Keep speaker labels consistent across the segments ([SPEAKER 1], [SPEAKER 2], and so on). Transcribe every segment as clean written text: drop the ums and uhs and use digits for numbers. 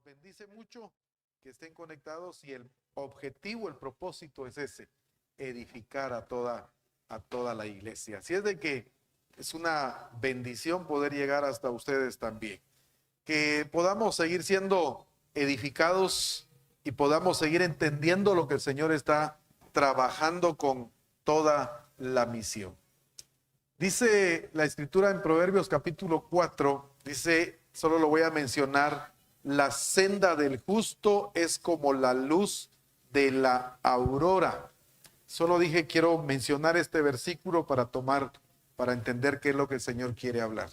[SPEAKER 1] los bendice mucho, que estén conectados, y el objetivo, el propósito es ese, edificar a toda la iglesia. Así es de que es una bendición poder llegar hasta ustedes también. Que podamos seguir siendo edificados y podamos seguir entendiendo lo que el Señor está trabajando con toda la misión. Dice la Escritura en Proverbios capítulo 4, dice, solo lo voy a mencionar: la senda del justo es como la luz de la aurora. Solo dije, quiero mencionar este versículo para entender qué es lo que el Señor quiere hablar.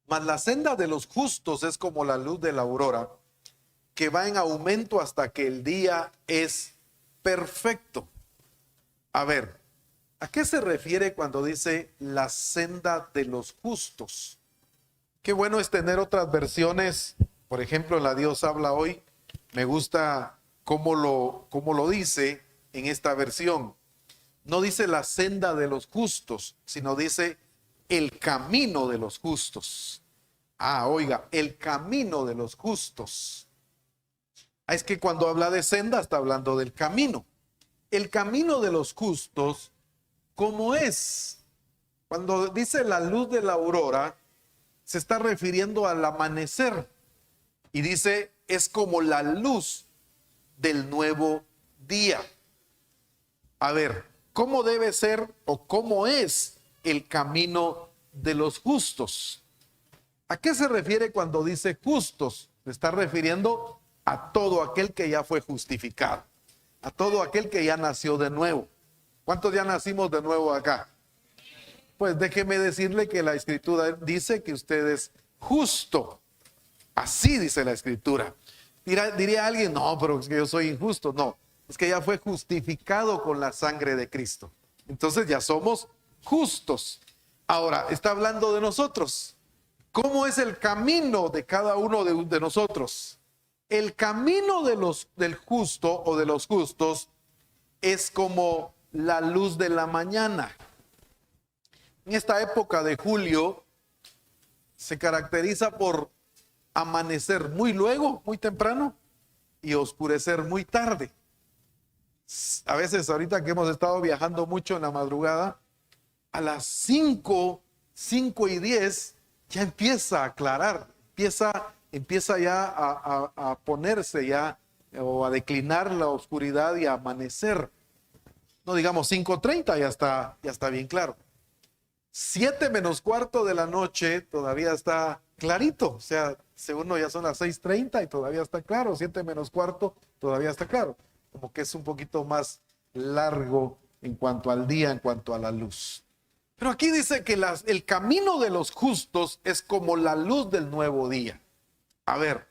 [SPEAKER 1] Mas la senda de los justos es como la luz de la aurora, que va en aumento hasta que el día es perfecto. A ver, ¿a qué se refiere cuando dice la senda de los justos? Qué bueno es tener otras versiones. Por ejemplo, la Dios habla hoy. Me gusta cómo lo dice en esta versión. No dice la senda de los justos, sino dice el camino de los justos. Oiga, el camino de los justos. Es que cuando habla de senda está hablando del camino. El camino de los justos, ¿cómo es? Cuando dice la luz de la aurora, se está refiriendo al amanecer. Y dice, es como la luz del nuevo día. A ver, ¿cómo debe ser o cómo es el camino de los justos? ¿A qué se refiere cuando dice justos? Se está refiriendo a todo aquel que ya fue justificado, a todo aquel que ya nació de nuevo. ¿Cuántos ya nacimos de nuevo acá? Pues déjeme decirle que la Escritura dice que usted es justo. Así dice la Escritura. Diría alguien, no, pero es que yo soy injusto. No, es que ya fue justificado con la sangre de Cristo. Entonces ya somos justos. Ahora, está hablando de nosotros. ¿Cómo es el camino de cada uno de nosotros? El camino del justo o de los justos es como la luz de la mañana. En esta época de julio se caracteriza por amanecer muy luego, muy temprano, y oscurecer muy tarde. A veces ahorita que hemos estado viajando mucho en la madrugada, a las 5:10 ya empieza a aclarar, empieza ya a ponerse ya o a declinar la oscuridad y a amanecer. No digamos 5:30, ya está bien claro. 7 menos cuarto de la noche todavía está clarito, o sea, según ya son las 6:30 y todavía está claro. 7 menos cuarto todavía está claro, como que es un poquito más largo en cuanto al día, en cuanto a la luz. Pero aquí dice que el camino de los justos es como la luz del nuevo día. A ver,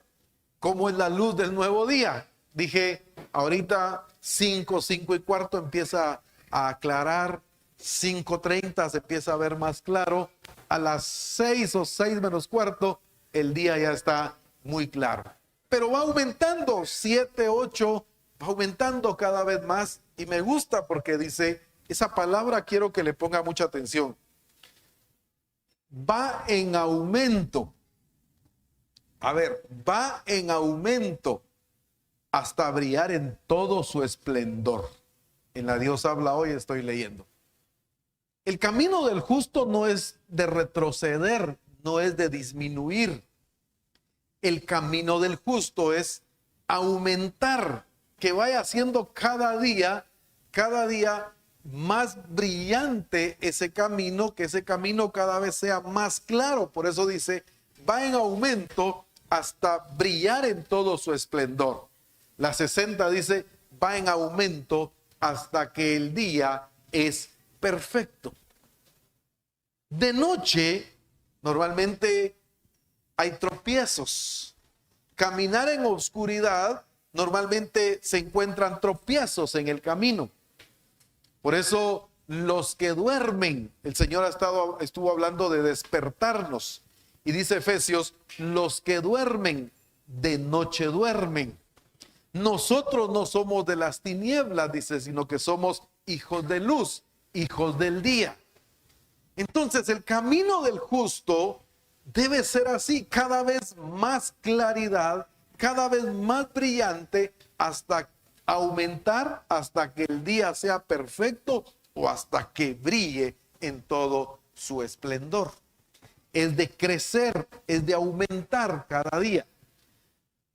[SPEAKER 1] ¿cómo es la luz del nuevo día? Dije, ahorita 5:15 empieza a aclarar, 5:30 se empieza a ver más claro, a las 6 o 6 menos cuarto el día ya está muy claro. Pero va aumentando, 7, 8, va aumentando cada vez más, y me gusta porque dice, esa palabra quiero que le ponga mucha atención. Va en aumento. A ver, va en aumento hasta brillar en todo su esplendor. En la Dios habla hoy, estoy leyendo. El camino del justo no es de retroceder, no es de disminuir. El camino del justo es aumentar, que vaya siendo cada día más brillante ese camino, que ese camino cada vez sea más claro. Por eso dice, va en aumento hasta brillar en todo su esplendor. La 60 dice, va en aumento hasta que el día es perfecto. De noche, normalmente hay tropiezos. Caminar en oscuridad, normalmente se encuentran tropiezos en el camino. Por eso los que duermen, el Señor estuvo hablando de despertarnos. Y dice Efesios, los que duermen, de noche duermen. Nosotros no somos de las tinieblas, dice, sino que somos hijos de luz, hijos del día. Entonces el camino del justo debe ser así, cada vez más claridad, cada vez más brillante hasta aumentar, hasta que el día sea perfecto o hasta que brille en todo su esplendor. Es de crecer, es de aumentar cada día.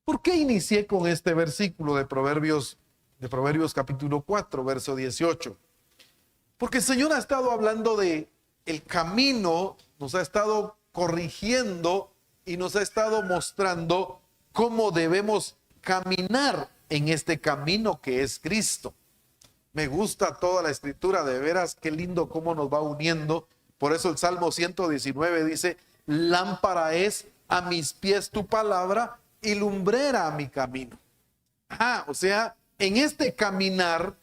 [SPEAKER 1] ¿Por qué inicié con este versículo de Proverbios capítulo 4, verso 18? Porque el Señor ha estado hablando de el camino, nos ha estado corrigiendo y nos ha estado mostrando cómo debemos caminar en este camino que es Cristo. Me gusta toda la escritura, de veras, qué lindo cómo nos va uniendo. Por eso el Salmo 119 dice, lámpara es a mis pies tu palabra y lumbrera a mi camino. O sea, en este caminar,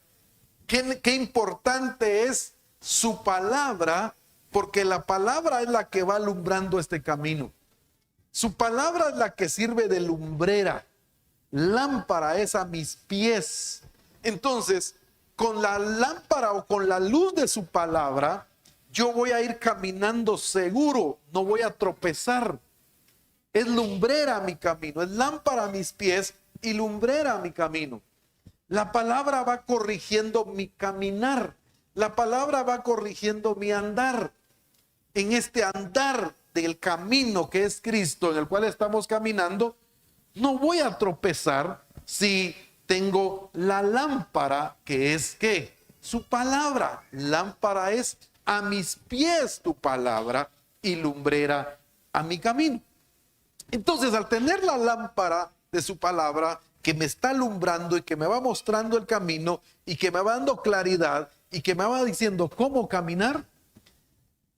[SPEAKER 1] qué importante es su palabra, porque la palabra es la que va alumbrando este camino. Su palabra es la que sirve de lumbrera. Lámpara es a mis pies. Entonces, con la lámpara o con la luz de su palabra, yo voy a ir caminando seguro, no voy a tropezar. Es lumbrera mi camino, es lámpara a mis pies y lumbrera mi camino. La palabra va corrigiendo mi caminar, la palabra va corrigiendo mi andar. En este andar del camino que es Cristo, en el cual estamos caminando, no voy a tropezar si tengo la lámpara que es ¿qué? Su palabra. Lámpara es a mis pies tu palabra y lumbrera a mi camino. Entonces, al tener la lámpara de su palabra que me está alumbrando y que me va mostrando el camino y que me va dando claridad y que me va diciendo cómo caminar,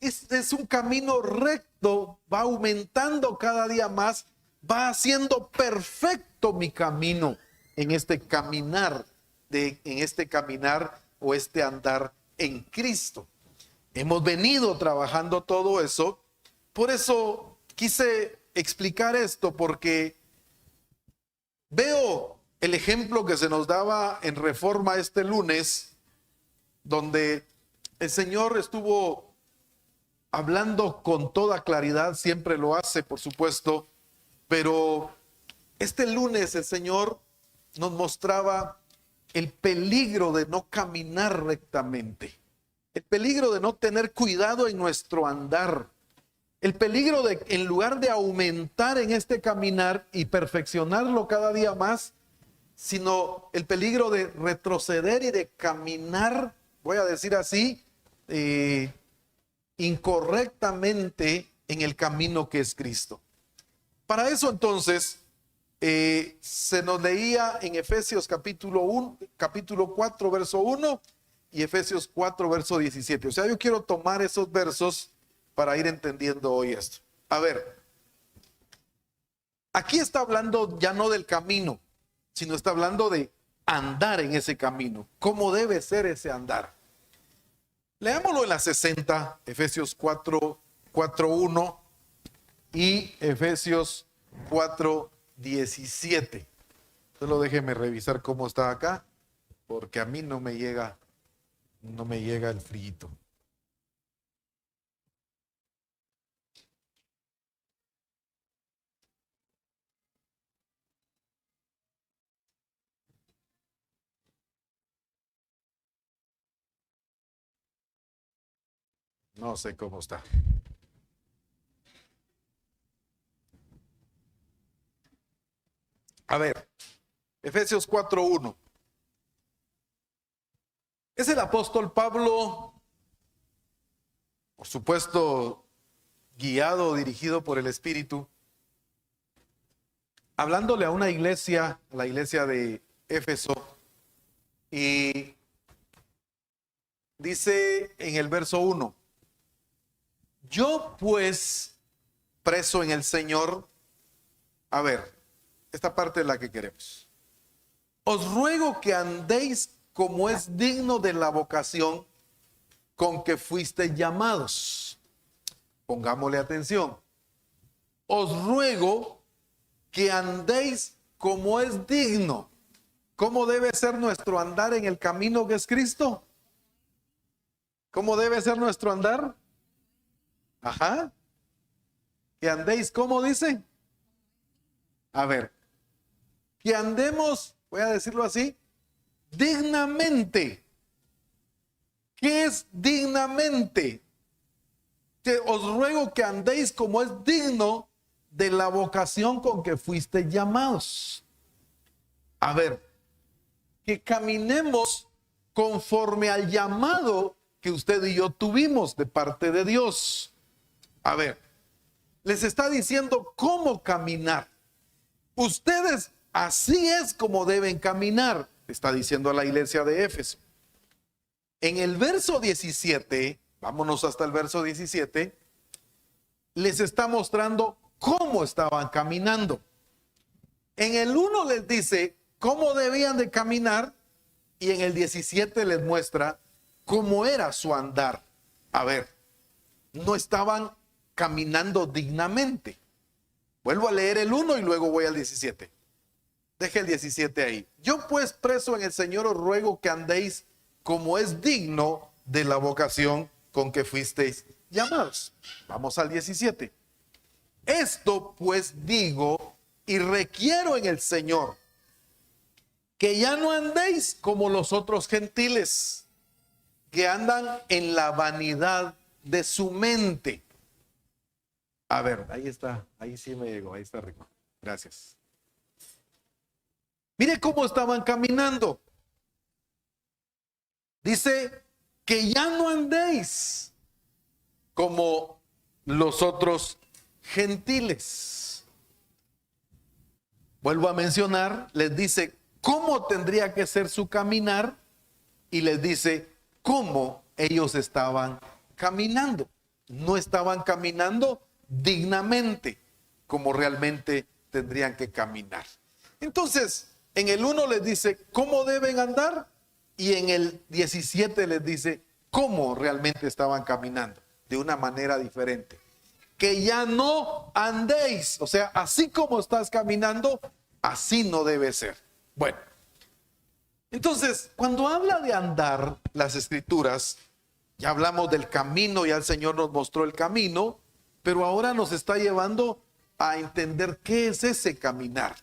[SPEAKER 1] es un camino recto, va aumentando cada día más, va haciendo perfecto mi camino en este caminar, en este caminar o este andar en Cristo. Hemos venido trabajando todo eso, por eso quise explicar esto, porque veo el ejemplo que se nos daba en Reforma este lunes, donde el Señor estuvo hablando con toda claridad, siempre lo hace, por supuesto, pero este lunes el Señor nos mostraba el peligro de no caminar rectamente, el peligro de no tener cuidado en nuestro andar, el peligro de, en lugar de aumentar en este caminar y perfeccionarlo cada día más, sino el peligro de retroceder y de caminar, voy a decir así, incorrectamente en el camino que es Cristo. Para eso entonces se nos leía en Efesios capítulo 4 verso 1 y Efesios 4 verso 17. O sea, yo quiero tomar esos versos para ir entendiendo hoy esto. A ver, aquí está hablando ya no del camino, sino está hablando de andar en ese camino. ¿Cómo debe ser ese andar? Leámoslo en la 60, Efesios 4, 1 y Efesios 4, 17. Solo déjeme revisar cómo está acá, porque a mí no me llega el frío. No sé cómo está. A ver, Efesios 4:1. Es el apóstol Pablo, por supuesto, guiado, dirigido por el Espíritu, hablándole a una iglesia, la iglesia de Éfeso, y dice en el verso 1, yo pues, preso en el Señor, a ver, esta parte es la que queremos. Os ruego que andéis como es digno de la vocación con que fuisteis llamados. Pongámosle atención. Os ruego que andéis como es digno. ¿Cómo debe ser nuestro andar en el camino que es Cristo? ¿Cómo debe ser nuestro andar? Que andéis, ¿cómo dice? A ver, que andemos, voy a decirlo así, dignamente. ¿Qué es dignamente? Que os ruego que andéis como es digno de la vocación con que fuiste llamados. A ver, que caminemos conforme al llamado que usted y yo tuvimos de parte de Dios. A ver, les está diciendo cómo caminar. Ustedes así es como deben caminar, está diciendo a la iglesia de Éfeso. En el verso 17, vámonos hasta el verso 17, les está mostrando cómo estaban caminando. En el 1 les dice cómo debían de caminar y en el 17 les muestra cómo era su andar. A ver, no estaban caminando dignamente. Vuelvo a leer el 1 y luego voy al 17. Deje el 17 ahí. Yo pues, preso en el Señor, os ruego que andéis como es digno de la vocación con que fuisteis llamados. Vamos al 17. Esto pues digo y requiero en el Señor, que ya no andéis como los otros gentiles, que andan en la vanidad de su mente. A ver, ahí está, ahí sí me llegó, ahí está rico. Gracias. Mire cómo estaban caminando. Dice que ya no andéis como los otros gentiles. Vuelvo a mencionar, les dice cómo tendría que ser su caminar y les dice cómo ellos estaban caminando. No estaban caminando dignamente como realmente tendrían que caminar. Entonces, en el 1 les dice cómo deben andar y en el 17 les dice cómo realmente estaban caminando, de una manera diferente. Que ya no andéis, o sea, así como estás caminando, así no debe ser. Bueno, entonces, cuando habla de andar las escrituras, ya hablamos del camino, ya el Señor nos mostró el camino, pero ahora nos está llevando a entender qué es ese caminar.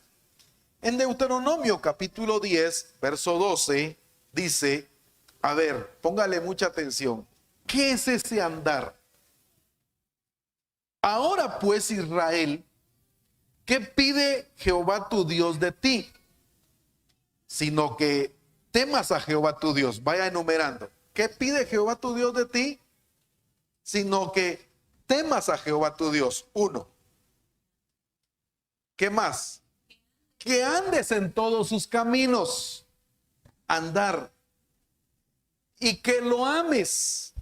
[SPEAKER 1] En Deuteronomio capítulo 10, verso 12, dice, a ver, póngale mucha atención, ¿qué es ese andar? Ahora pues, Israel, ¿qué pide Jehová tu Dios de ti? Sino que temas a Jehová tu Dios. Vaya enumerando. ¿Qué pide Jehová tu Dios de ti? Sino que temas a Jehová tu Dios. 1. ¿Qué más? Que andes en todos sus caminos. Andar. Y que lo ames.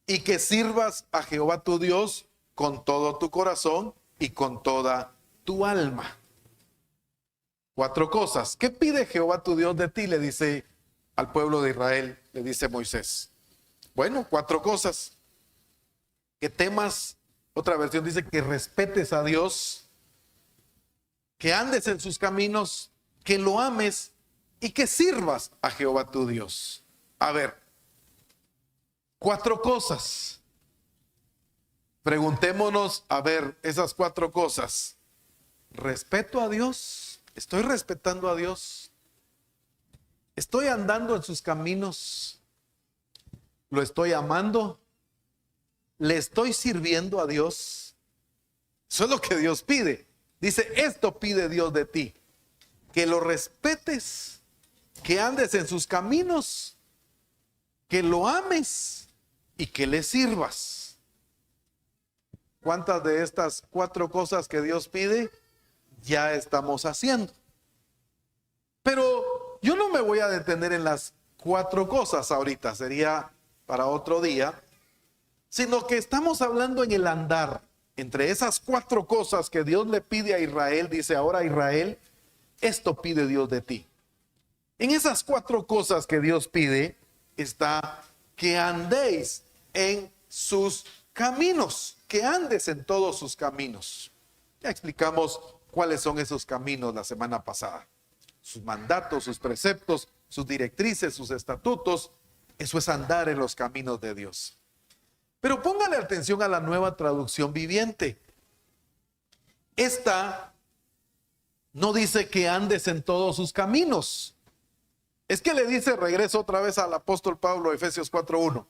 [SPEAKER 1] Y que sirvas a Jehová tu Dios con todo tu corazón y con toda tu alma. 4 cosas. ¿Qué pide Jehová tu Dios de ti? Le dice al pueblo de Israel, le dice Moisés. Bueno, 4 cosas. Que temas, otra versión dice que respetes a Dios, que andes en sus caminos, que lo ames y que sirvas a Jehová tu Dios. A ver, 4 cosas. Preguntémonos, a ver, esas 4 cosas. ¿Respeto a Dios? ¿Estoy respetando a Dios? ¿Estoy andando en sus caminos? ¿Lo estoy amando? ¿Le estoy sirviendo a Dios? Eso es lo que Dios pide. Dice, esto pide Dios de ti. Que lo respetes, que andes en sus caminos, que lo ames y que le sirvas. ¿Cuántas de estas 4 cosas que Dios pide ya estamos haciendo? Pero yo no me voy a detener en las 4 cosas ahorita, sería para otro día, sino que estamos hablando en el andar. Entre esas 4 cosas que Dios le pide a Israel, dice ahora Israel, esto pide Dios de ti. En esas 4 cosas que Dios pide está que andéis en sus caminos, que andes en todos sus caminos. Ya explicamos cuáles son esos caminos la semana pasada. Sus mandatos, sus preceptos, sus directrices, sus estatutos. Eso es andar en los caminos de Dios. Pero póngale atención a la Nueva Traducción Viviente. Esta no dice que andes en todos sus caminos. Es que le dice, regreso otra vez al apóstol Pablo, Efesios 4:1.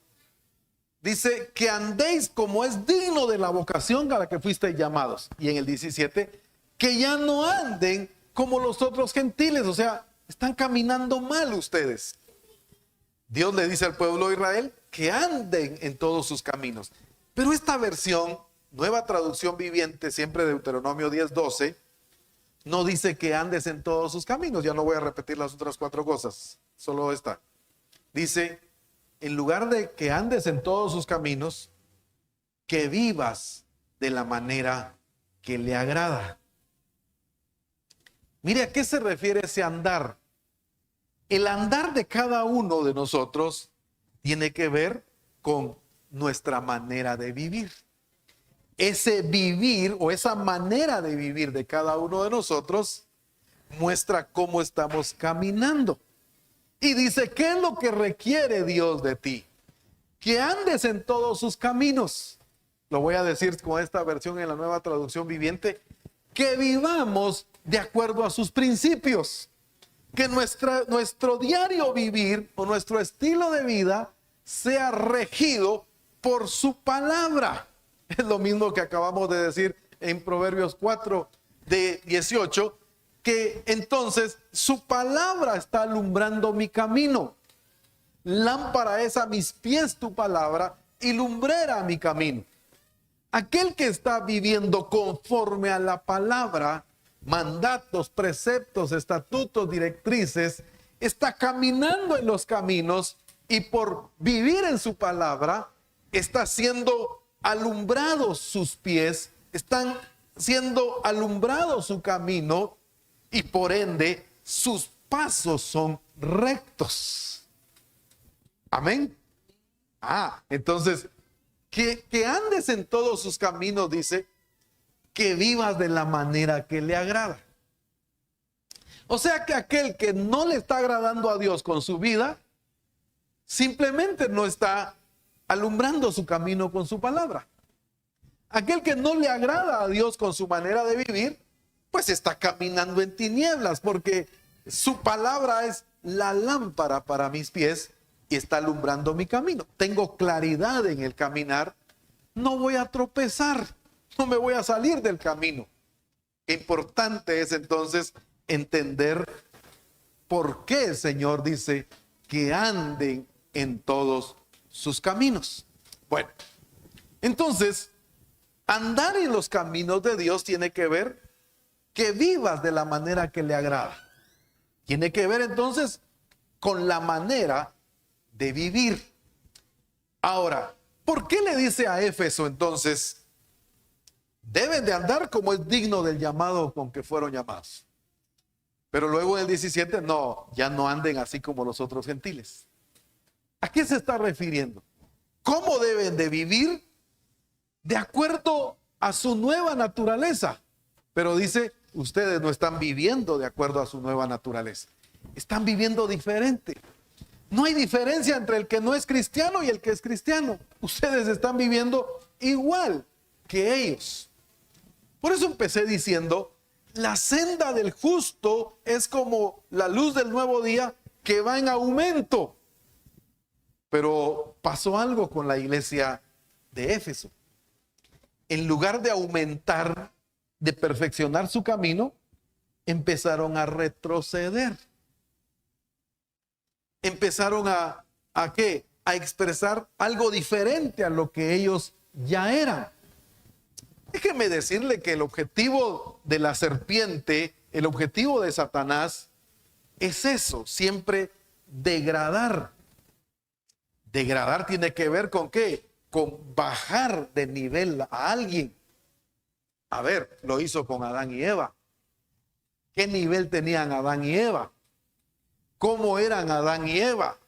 [SPEAKER 1] Dice que andéis como es digno de la vocación a la que fuisteis llamados. Y en el 17, que ya no anden como los otros gentiles. O sea, están caminando mal ustedes. Dios le dice al pueblo de Israel que anden en todos sus caminos. Pero esta versión, Nueva Traducción Viviente, siempre de Deuteronomio 10:12, no dice que andes en todos sus caminos. Ya no voy a repetir las otras 4 cosas, solo esta. Dice, en lugar de que andes en todos sus caminos, que vivas de la manera que le agrada. Mire, ¿a qué se refiere ese andar? El andar de cada uno de nosotros tiene que ver con nuestra manera de vivir. Ese vivir o esa manera de vivir de cada uno de nosotros muestra cómo estamos caminando. Y dice, ¿qué es lo que requiere Dios de ti? Que andes en todos sus caminos. Lo voy a decir con esta versión en la Nueva Traducción Viviente. Que vivamos de acuerdo a sus principios. Que nuestro diario vivir o nuestro estilo de vida sea regido por su palabra. Es lo mismo que acabamos de decir en Proverbios 4:18, que entonces su palabra está alumbrando mi camino. Lámpara es a mis pies tu palabra y lumbrera mi camino. Aquel que está viviendo conforme a la palabra, mandatos, preceptos, estatutos, directrices, está caminando en los caminos y por vivir en su palabra está siendo alumbrados sus pies, están siendo alumbrado su camino y por ende sus pasos son rectos. Amén. Entonces, que andes en todos sus caminos, dice, que vivas de la manera que le agrada. O sea que aquel que no le está agradando a Dios con su vida, simplemente no está alumbrando su camino con su palabra. Aquel que no le agrada a Dios con su manera de vivir, pues está caminando en tinieblas, porque su palabra es la lámpara para mis pies y está alumbrando mi camino. Tengo claridad en el caminar, no voy a tropezar, no me voy a salir del camino. Importante es entonces entender por qué el Señor dice que anden en todos sus caminos. Bueno, entonces, andar en los caminos de Dios tiene que ver que vivas de la manera que le agrada. Tiene que ver entonces con la manera de vivir. Ahora, ¿por qué le dice a Éfeso entonces, deben de andar como es digno del llamado con que fueron llamados? Pero luego en el 17, no, ya no anden así como los otros gentiles. ¿A qué se está refiriendo? ¿Cómo deben de vivir? De acuerdo a su nueva naturaleza. Pero dice, ustedes no están viviendo de acuerdo a su nueva naturaleza. Están viviendo diferente. No hay diferencia entre el que no es cristiano y el que es cristiano. Ustedes están viviendo igual que ellos. Por eso empecé diciendo, la senda del justo es como la luz del nuevo día que va en aumento. Pero pasó algo con la iglesia de Éfeso. En lugar de aumentar, de perfeccionar su camino, empezaron a retroceder. Empezaron ¿a qué? A expresar algo diferente a lo que ellos ya eran. Déjeme decirle que el objetivo de la serpiente, el objetivo de Satanás, es eso, siempre degradar. Degradar tiene que ver con ¿qué? Con bajar de nivel a alguien. A ver, lo hizo con Adán y Eva. ¿Qué nivel tenían Adán y Eva? ¿Cómo eran Adán y Eva?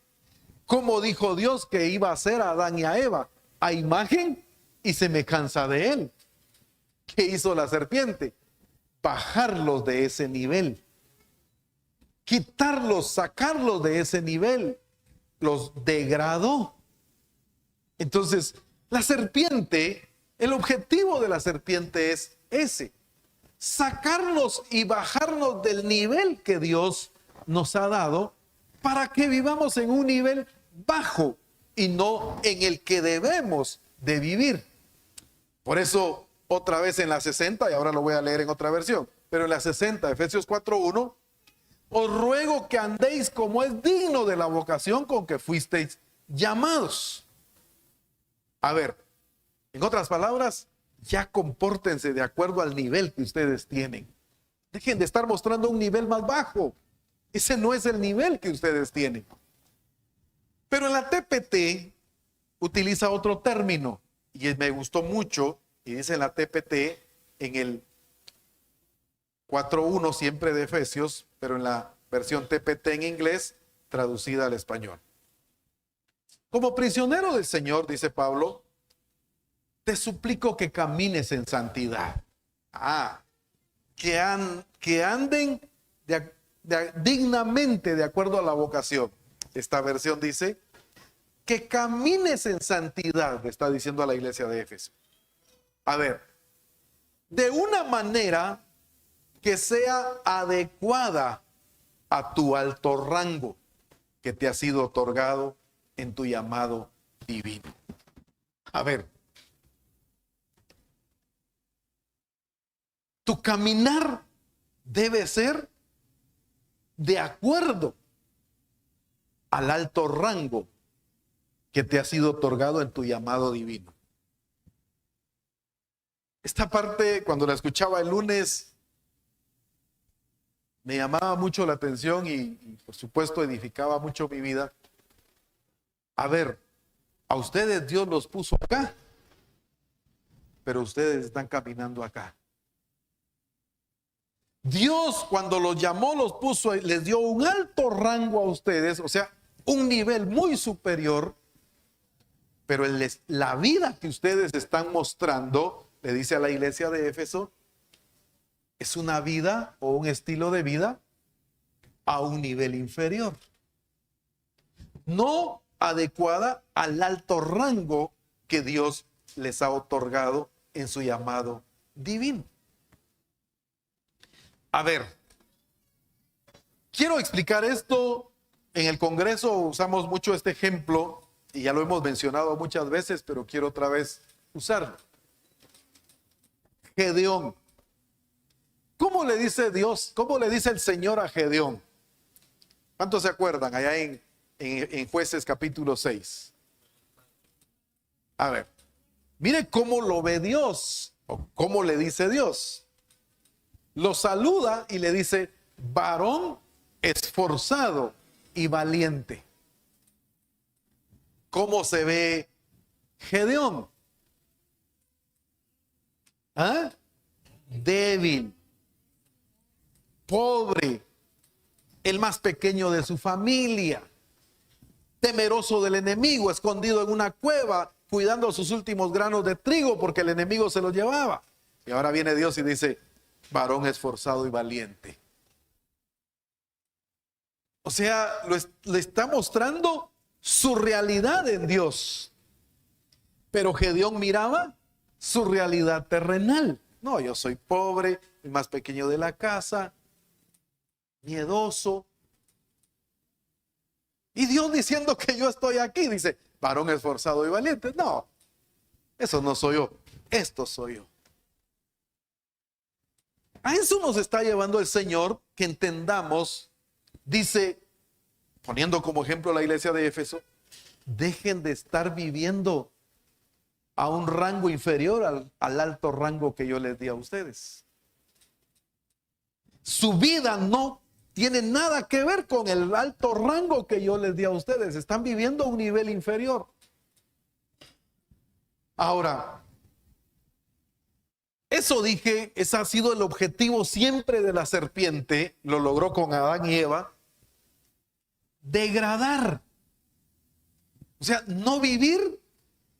[SPEAKER 1] ¿Cómo dijo Dios que iba a hacer a Adán y a Eva? A imagen y semejanza de él. ¿Qué hizo la serpiente? Bajarlos de ese nivel. Quitarlos, sacarlos de ese nivel. Los degradó. Entonces, la serpiente, el objetivo de la serpiente es ese. sacarnos y bajarnos del nivel que Dios nos ha dado para que vivamos en un nivel bajo y no en el que debemos de vivir. Por eso, otra vez en la 60, y ahora lo voy a leer en otra versión, pero en la 60, Efesios 4:1, os ruego que andéis como es digno de la vocación con que fuisteis llamados. A ver, en otras palabras, ya compórtense de acuerdo al nivel que ustedes tienen. Dejen de estar mostrando un nivel más bajo. Ese no es el nivel que ustedes tienen. Pero en la TPT utiliza otro término y me gustó mucho, y dice en la TPT, en el 4:1 siempre de Efesios, pero en la versión TPT en inglés, traducida al español. Como prisionero del Señor, dice Pablo, te suplico que camines en santidad. Que anden dignamente de acuerdo a la vocación. Esta versión dice que camines en santidad, le está diciendo a la iglesia de Éfeso. A ver, de una manera que sea adecuada a tu alto rango que te ha sido otorgado en tu llamado divino. A ver, tu caminar debe ser de acuerdo al alto rango que te ha sido otorgado en tu llamado divino. Esta parte, cuando la escuchaba el lunes, me llamaba mucho la atención y por supuesto edificaba mucho mi vida. A ver, a ustedes Dios los puso acá, pero ustedes están caminando acá. Dios, cuando los llamó, los puso, les dio un alto rango a ustedes, o sea, un nivel muy superior, pero la vida que ustedes están mostrando, le dice a la iglesia de Éfeso, es una vida o un estilo de vida a un nivel inferior, no adecuada al alto rango que Dios les ha otorgado en su llamado divino. A ver, quiero explicar esto. En el Congreso usamos mucho este ejemplo y ya lo hemos mencionado muchas veces, pero quiero otra vez usarlo. Gedeón. ¿Cómo le dice Dios? ¿Cómo le dice el Señor a Gedeón? ¿Cuántos se acuerdan allá en Jueces capítulo 6? A ver, mire cómo lo ve Dios, o cómo le dice Dios. Lo saluda y le dice, varón esforzado y valiente. ¿Cómo se ve Gedeón? Débil, pobre, el más pequeño de su familia, temeroso del enemigo, escondido en una cueva, cuidando sus últimos granos de trigo porque el enemigo se los llevaba. Y ahora viene Dios y dice, varón esforzado y valiente. O sea, le está mostrando su realidad en Dios. Pero Gedeón miraba su realidad terrenal. No, yo soy pobre, el más pequeño de la casa, miedoso. Y Dios diciendo que yo estoy aquí, dice, varón esforzado y valiente. No, eso no soy yo, esto soy yo. A eso nos está llevando el Señor, que entendamos, dice, poniendo como ejemplo la iglesia de Éfeso, dejen de estar viviendo a un rango inferior al alto rango que yo les di a ustedes. Su vida no tiene nada que ver con el alto rango que yo les di a ustedes. Están viviendo a un nivel inferior. Ahora, eso dije, ese ha sido el objetivo siempre de la serpiente, lo logró con Adán y Eva, degradar. O sea, no vivir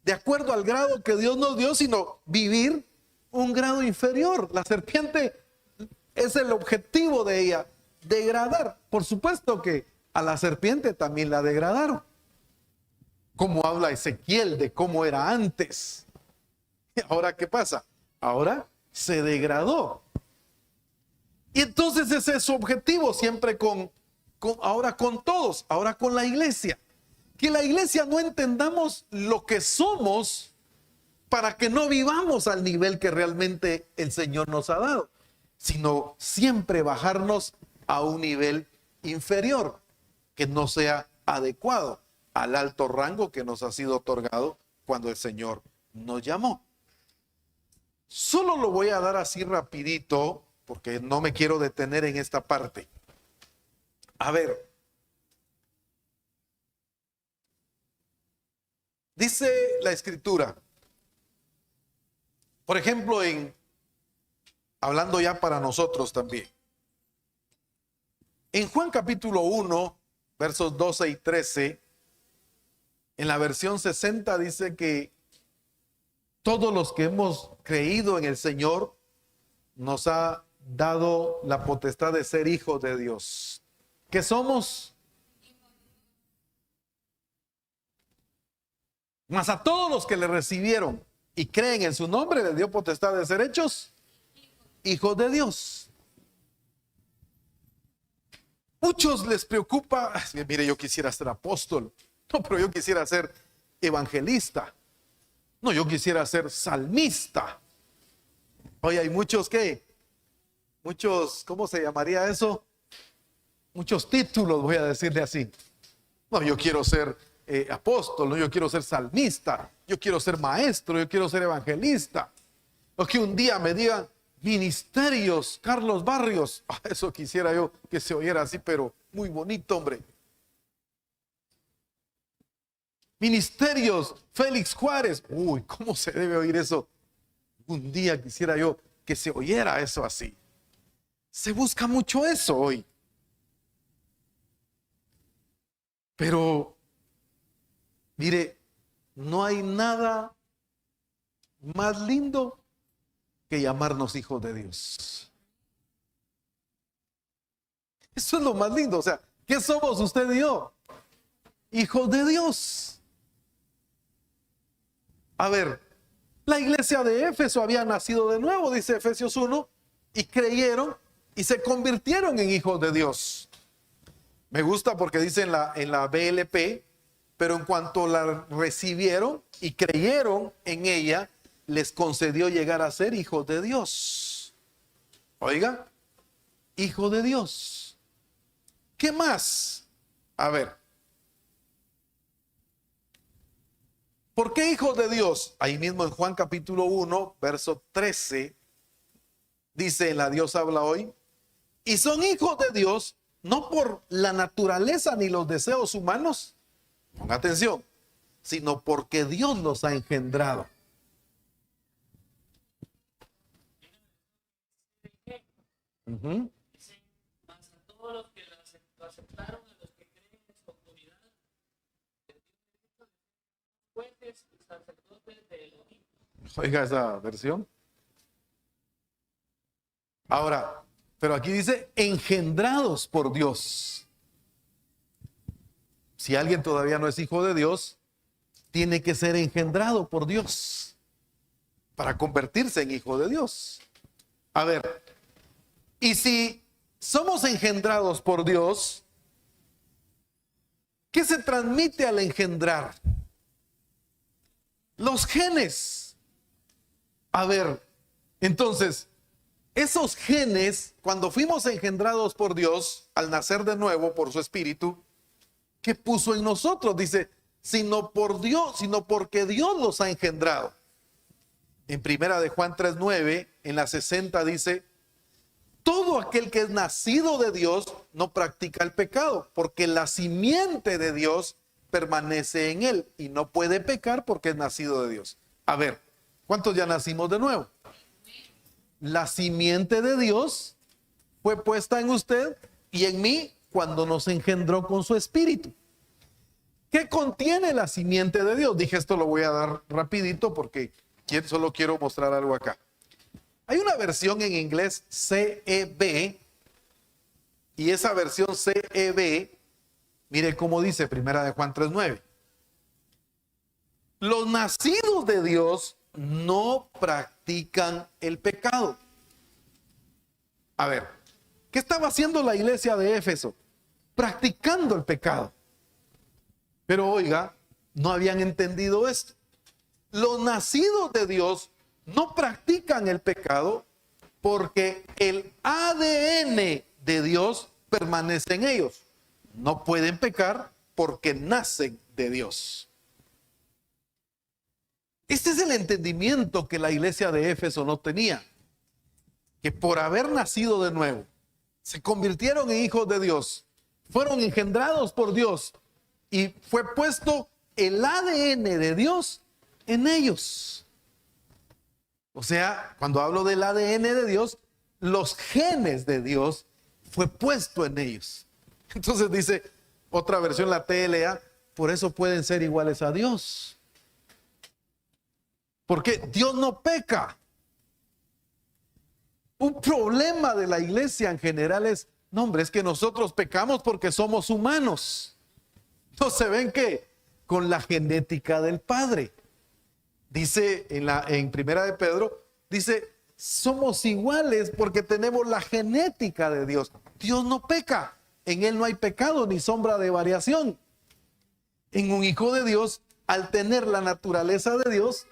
[SPEAKER 1] de acuerdo al grado que Dios nos dio, sino vivir un grado inferior. La serpiente es el objetivo de ella, degradar. Por supuesto que a la serpiente también la degradaron. Como habla Ezequiel de cómo era antes. Ahora, ¿qué pasa? Ahora se degradó. Y entonces ese es su objetivo, siempre ahora con todos, ahora con la iglesia. Que la iglesia no entendamos lo que somos para que no vivamos al nivel que realmente el Señor nos ha dado, sino siempre bajarnos a un nivel inferior, que no sea adecuado al alto rango que nos ha sido otorgado cuando el Señor nos llamó. Solo lo voy a dar así rapidito, porque no me quiero detener en esta parte. A ver, dice la Escritura, por ejemplo, hablando ya para nosotros también, en Juan capítulo 1, versos 12 y 13, en la versión 60 dice que todos los que hemos creído en el Señor nos ha dado la potestad de ser hijos de Dios. ¿Qué somos? Mas a todos los que le recibieron y creen en su nombre, les dio potestad de ser hechos hijos de Dios. Muchos les preocupa, mire, yo quisiera ser apóstol, no, pero yo quisiera ser evangelista, no, yo quisiera ser salmista. Hoy hay muchos, ¿cómo se llamaría eso? Muchos títulos, voy a decirle así. No, yo quiero ser apóstol, no, yo quiero ser salmista, yo quiero ser maestro, yo quiero ser evangelista. O que un día me digan ministerios, Carlos Barrios. Eso quisiera yo que se oyera así, pero muy bonito, hombre. Ministerios, Félix Juárez. Uy, ¿cómo se debe oír eso? Un día quisiera yo que se oyera eso así. Se busca mucho eso hoy. Pero, mire, no hay nada más lindo que llamarnos hijos de Dios. Eso es lo más lindo. O sea, ¿qué somos usted y yo? Hijos de Dios. A ver, la iglesia de Éfeso había nacido de nuevo, dice Efesios 1, y creyeron y se convirtieron en hijos de Dios. Me gusta porque dice en la BLP, pero en cuanto la recibieron y creyeron en ella, les concedió llegar a ser hijos de Dios. Oiga, hijo de Dios. ¿Qué más? A ver. ¿Por qué hijos de Dios? Ahí mismo en Juan capítulo 1, verso 13, dice en La Dios habla hoy, y son hijos de Dios no por la naturaleza ni los deseos humanos, ponga atención, sino porque Dios los ha engendrado.
[SPEAKER 2] Dice, mas a todos los que lo aceptaron, a los que creen en su autoridad, jueces y sacerdotes de Elohim.
[SPEAKER 1] Oiga esa versión. Ahora, pero aquí dice engendrados por Dios. Si alguien todavía no es hijo de Dios, tiene que ser engendrado por Dios para convertirse en hijo de Dios. A ver, y si somos engendrados por Dios, ¿qué se transmite al engendrar? Los genes. A ver, entonces, esos genes, cuando fuimos engendrados por Dios, al nacer de nuevo por su espíritu, ¿qué puso en nosotros? Dice, sino por Dios, sino porque Dios los ha engendrado. En primera de Juan 3:9, en la 60 dice, todo aquel que es nacido de Dios no practica el pecado, porque la simiente de Dios permanece en él y no puede pecar porque es nacido de Dios. A ver, ¿cuántos ya nacimos de nuevo? La simiente de Dios fue puesta en usted y en mí cuando nos engendró con su espíritu. ¿Qué contiene la simiente de Dios? Dije, esto lo voy a dar rapidito porque solo quiero mostrar algo acá. Hay una versión en inglés CEB y esa versión CEB, mire cómo dice primera de Juan 3:9. Los nacidos de Dios no practican el pecado. A ver, ¿Qué estaba haciendo la iglesia de Éfeso? Practicando el pecado. Pero oiga, no habían entendido esto. Los nacidos de Dios no practican el pecado porque el ADN de Dios permanece en ellos. No pueden pecar porque nacen de Dios. Este es el entendimiento que la iglesia de Éfeso no tenía. Que por haber nacido de nuevo, se convirtieron en hijos de Dios, fueron engendrados por Dios y fue puesto el ADN de Dios en ellos. O sea, cuando hablo del ADN de Dios, los genes de Dios fue puesto en ellos. Entonces dice otra versión, la TLA, por eso pueden ser iguales a Dios. Porque Dios no peca. Un problema de la iglesia en general es, no hombre, es que nosotros pecamos porque somos humanos. No se ven que con la genética del Padre. Dice en Primera de Pedro, dice, somos iguales porque tenemos la genética de Dios. Dios no peca, en Él no hay pecado ni sombra de variación. En un hijo de Dios, al tener la naturaleza de Dios,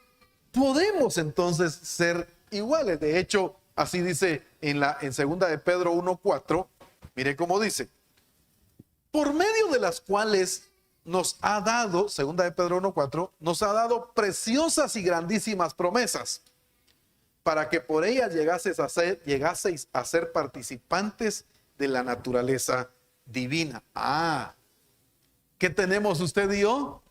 [SPEAKER 1] podemos entonces ser iguales. De hecho, así dice en Segunda de Pedro 1:4, mire cómo dice, por medio de las cuales nos ha dado, Segunda de Pedro 1:4, nos ha dado preciosas y grandísimas promesas, para que por ellas llegaseis a ser participantes de la naturaleza divina. ¿Qué tenemos usted y yo?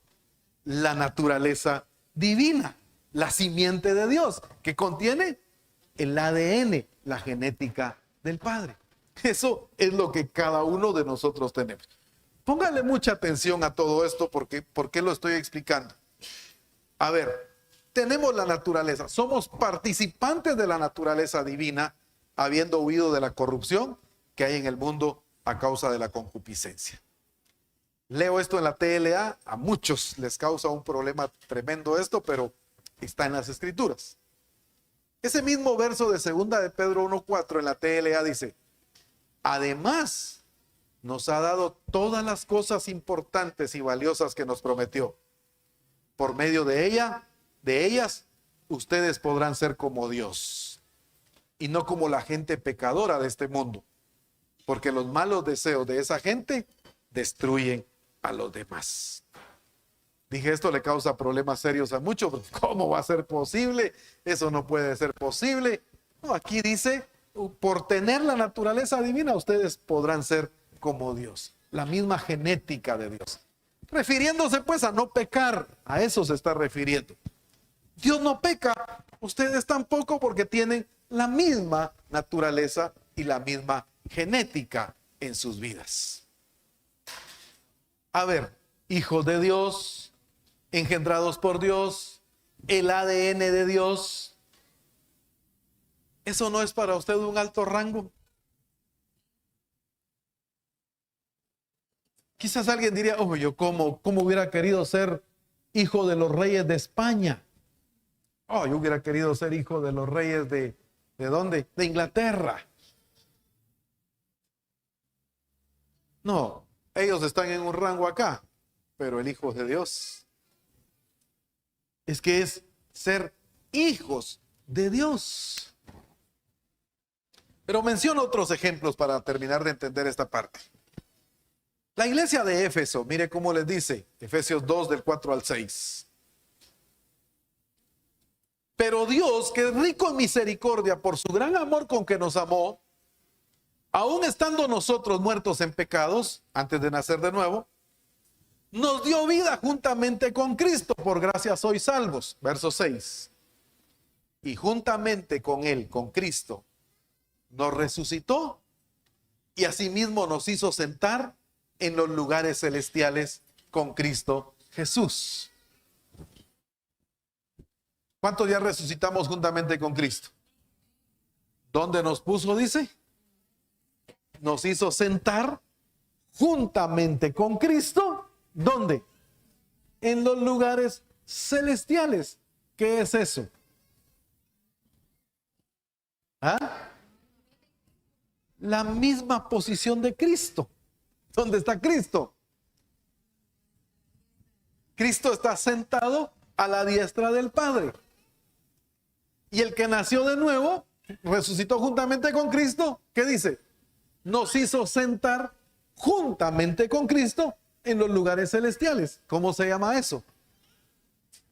[SPEAKER 1] La naturaleza divina, la simiente de Dios, que contiene el ADN, la genética del Padre. Eso es lo que cada uno de nosotros tenemos. Póngale mucha atención a todo esto porque ¿por qué lo estoy explicando? A ver, tenemos la naturaleza, somos participantes de la naturaleza divina, habiendo huido de la corrupción que hay en el mundo a causa de la concupiscencia. Leo esto en la TLA, a muchos les causa un problema tremendo esto, pero está en las escrituras. Ese mismo verso de Segunda de Pedro 1:4 en la TLA dice, además nos ha dado todas las cosas importantes y valiosas que nos prometió. Por medio de ellas, ustedes podrán ser como Dios y no como la gente pecadora de este mundo, porque los malos deseos de esa gente destruyen a los demás. Dije, esto le causa problemas serios a muchos. ¿Cómo va a ser posible? Eso no puede ser posible. No, aquí dice, por tener la naturaleza divina, ustedes podrán ser como Dios. La misma genética de Dios. Refiriéndose pues a no pecar, a eso se está refiriendo. Dios no peca, ustedes tampoco, porque tienen la misma naturaleza y la misma genética en sus vidas. A ver, hijos de Dios, engendrados por Dios, el ADN de Dios. ¿Eso no es para usted un alto rango? Quizás alguien diría, oh, yo cómo hubiera querido ser hijo de los reyes de España. Oh, yo hubiera querido ser hijo de los reyes ¿de dónde? De Inglaterra. No, ellos están en un rango acá, pero el hijo de Dios es que es ser hijos de Dios. Pero menciono otros ejemplos para terminar de entender esta parte. La iglesia de Éfeso, mire cómo les dice, Efesios 2 del 4 al 6. Pero Dios, que es rico en misericordia por su gran amor con que nos amó, aun estando nosotros muertos en pecados, antes de nacer de nuevo, nos dio vida juntamente con Cristo, por gracia sois salvos. Verso 6. Y juntamente con Él, con Cristo, nos resucitó y asimismo nos hizo sentar en los lugares celestiales con Cristo Jesús. ¿Cuántos días resucitamos juntamente con Cristo? ¿Dónde nos puso, dice? Nos hizo sentar juntamente con Cristo. ¿Dónde? En los lugares celestiales. ¿Qué es eso? ¿Ah? la misma posición de Cristo. ¿Dónde está Cristo? Cristo está sentado a la diestra del Padre. Y el que nació de nuevo, resucitó juntamente con Cristo, ¿qué dice? Nos hizo sentar juntamente con Cristo en los lugares celestiales. ¿Cómo se llama eso?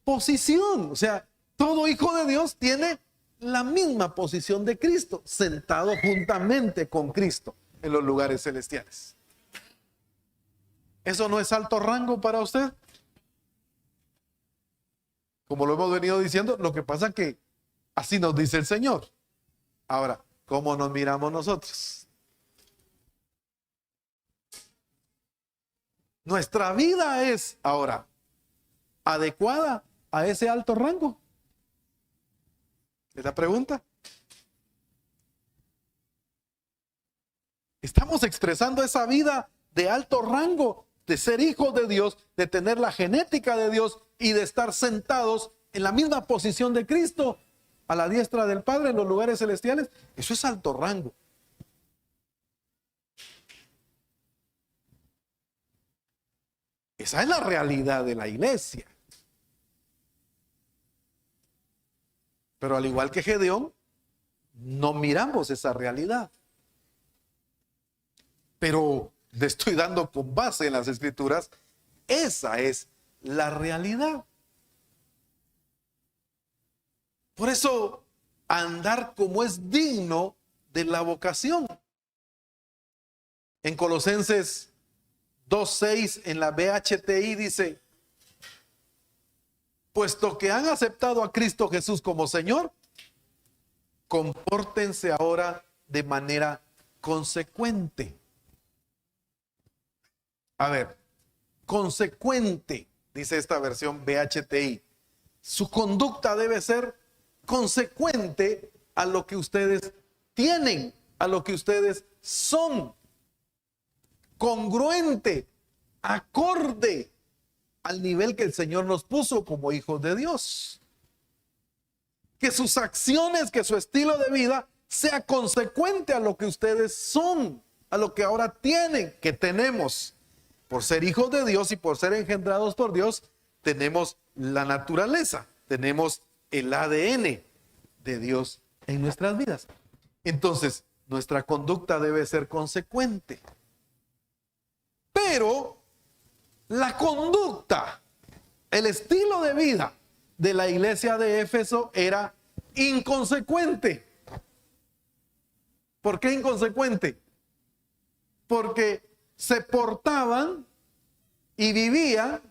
[SPEAKER 1] Posición. O sea, todo hijo de Dios tiene la misma posición de Cristo, sentado juntamente con Cristo en los lugares celestiales. ¿Eso no es alto rango para usted? Como lo hemos venido diciendo, lo que pasa es que así nos dice el Señor. Ahora, ¿cómo nos miramos nosotros? Nuestra vida es ahora adecuada a ese alto rango. ¿Es la pregunta? Estamos expresando esa vida de alto rango, de ser hijos de Dios, de tener la genética de Dios y de estar sentados en la misma posición de Cristo, a la diestra del Padre en los lugares celestiales. Eso es alto rango. Esa es la realidad de la iglesia. Pero al igual que Gedeón, no miramos esa realidad. Pero le estoy dando con base en las Escrituras, esa es la realidad. Por eso, andar como es digno de la vocación. En Colosenses 2:6 en la BHTI dice: puesto que han aceptado a Cristo Jesús como Señor, compórtense ahora de manera consecuente. A ver, consecuente, dice esta versión BHTI. Su conducta debe ser consecuente a lo que ustedes tienen, a lo que ustedes son. Congruente, acorde al nivel que el Señor nos puso como hijos de Dios. Que sus acciones, que su estilo de vida sea consecuente a lo que ustedes son, a lo que ahora tienen, que tenemos. Por ser hijos de Dios y por ser engendrados por Dios, tenemos la naturaleza, tenemos el ADN de Dios en nuestras vidas. Entonces, nuestra conducta debe ser consecuente. Pero la conducta, el estilo de vida de la iglesia de Éfeso era inconsecuente. ¿Por qué inconsecuente? Porque se portaban y vivían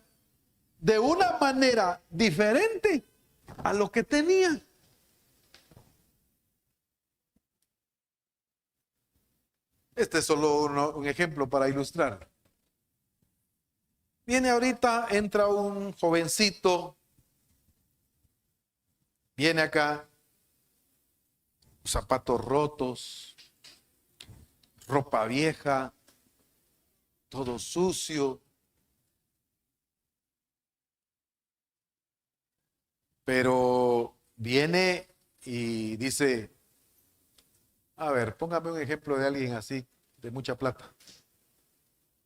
[SPEAKER 1] de una manera diferente a lo que tenían. Este es solo un ejemplo para ilustrar. Viene ahorita, entra un jovencito, viene acá, zapatos rotos, ropa vieja, todo sucio. Pero viene y dice, a ver, póngame un ejemplo de alguien así, de mucha plata,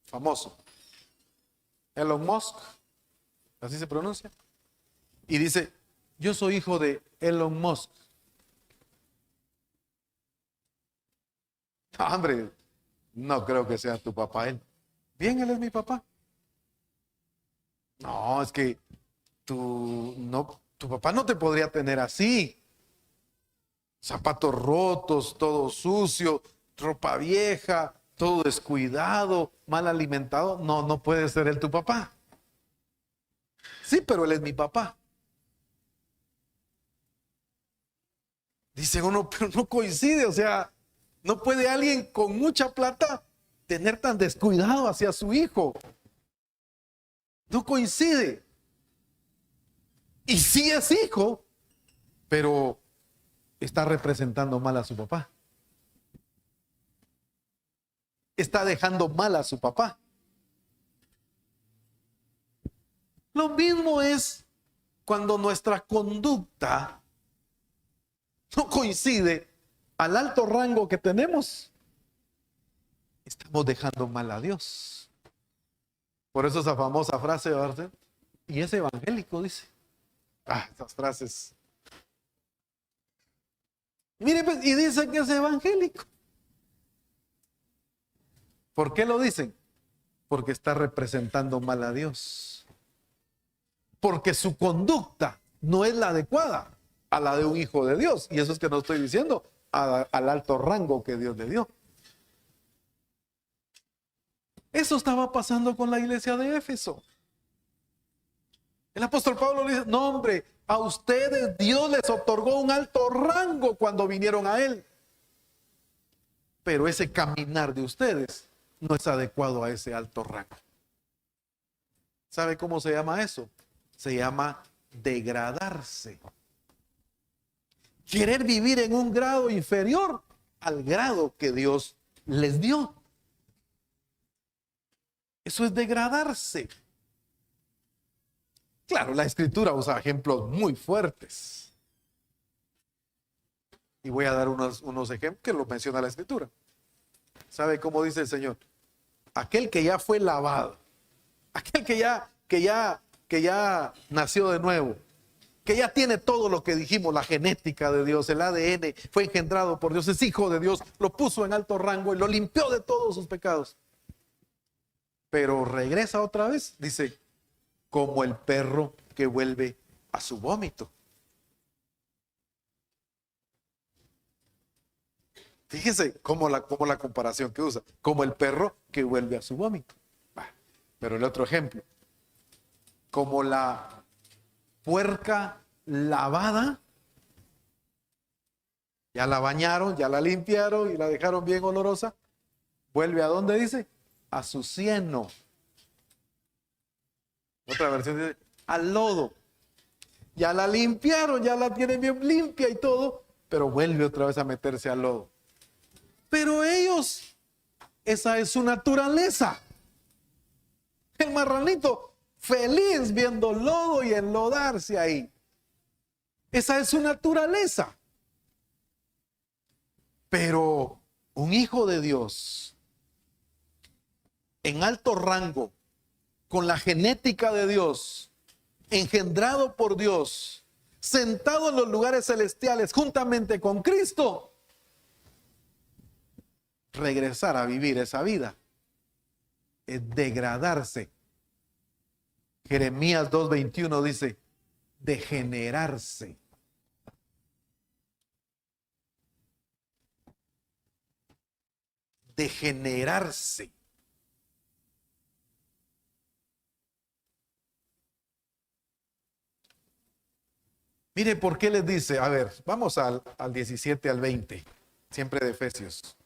[SPEAKER 1] famoso. Elon Musk, así se pronuncia. Y dice, yo soy hijo de Elon Musk. No, hombre, no creo que sea tu papá él. Bien, él es mi papá. No, es que tu papá no te podría tener así. Zapatos rotos, todo sucio, ropa vieja, todo descuidado, mal alimentado. No, no puede ser él tu papá. Sí, pero él es mi papá. Dice uno, pero no coincide, o sea, no puede alguien con mucha plata tener tan descuidado hacia su hijo. No coincide. Y sí es hijo, pero está representando mal a su papá. Está dejando mal a su papá. Lo mismo es cuando nuestra conducta no coincide al alto rango que tenemos. estamos dejando mal a Dios. Por eso esa famosa frase, ¿verdad? Y es evangélico, dice. Estas frases. Mire, pues, y dice que es evangélico. ¿Por qué lo dicen? Porque está representando mal a Dios. Porque su conducta no es la adecuada a la de un hijo de Dios. Y eso es que no estoy diciendo al alto rango que Dios le dio. Eso estaba pasando con la iglesia de Éfeso. El apóstol Pablo le dice, no hombre, a ustedes Dios les otorgó un alto rango cuando vinieron a Él. Pero ese caminar de ustedes no es adecuado a ese alto rango. ¿Sabe cómo se llama eso? Se llama degradarse. Querer vivir en un grado inferior al grado que Dios les dio. Eso es degradarse. Claro, la Escritura usa ejemplos muy fuertes. Y voy a dar unos ejemplos que lo menciona la Escritura. ¿Sabe cómo dice el Señor? Aquel que ya fue lavado, aquel que ya nació de nuevo, que ya tiene todo lo que dijimos, la genética de Dios, el ADN, fue engendrado por Dios, es hijo de Dios, lo puso en alto rango y lo limpió de todos sus pecados. Pero regresa otra vez, dice, como el perro que vuelve a su vómito. Fíjese cómo la comparación que usa, como el perro que vuelve a su vómito. Pero el otro ejemplo, como la puerca lavada, ya la bañaron, ya la limpiaron y la dejaron bien olorosa, vuelve a ¿dónde dice? A su cieno. Otra versión dice, al lodo. Ya la limpiaron, ya la tienen bien limpia y todo, pero vuelve otra vez a meterse al lodo. Pero ellos, esa es su naturaleza. El marranito feliz viendo lodo y enlodarse ahí. Esa es su naturaleza. Pero un hijo de Dios en alto rango, con la genética de Dios, engendrado por Dios, sentado en los lugares celestiales juntamente con Cristo, regresar a vivir esa vida es degradarse. Jeremías 2:21 dice, degenerarse. Degenerarse. Mire, ¿por qué les dice? A ver, vamos al 17 al 20, siempre de Efesios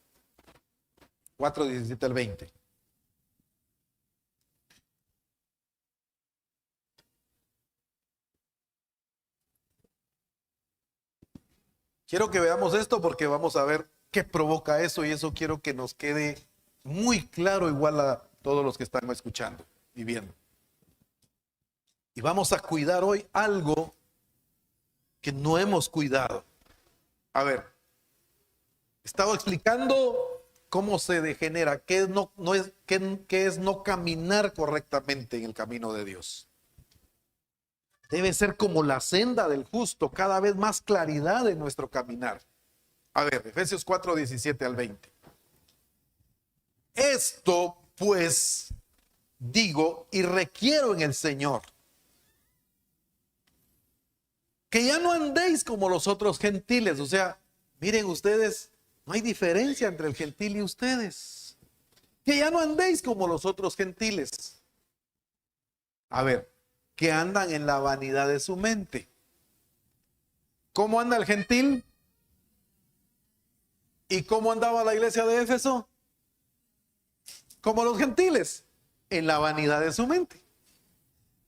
[SPEAKER 1] 4, 17 al 20. Quiero que veamos esto porque vamos a ver qué provoca eso y eso quiero que nos quede muy claro igual a todos los que están escuchando y viendo. Y vamos a cuidar hoy algo que no hemos cuidado. A ver, estaba explicando cómo se degenera, qué es no caminar correctamente en el camino de Dios. Debe ser como la senda del justo, cada vez más claridad en nuestro caminar. A ver, Efesios 4, 17 al 20. Esto pues digo y requiero en el Señor, que ya no andéis como los otros gentiles. O sea, miren ustedes, no hay diferencia entre el gentil y ustedes. Que ya no andéis como los otros gentiles. A ver, que andan en la vanidad de su mente. ¿Cómo anda el gentil? ¿Y cómo andaba la iglesia de Éfeso? Como los gentiles, en la vanidad de su mente.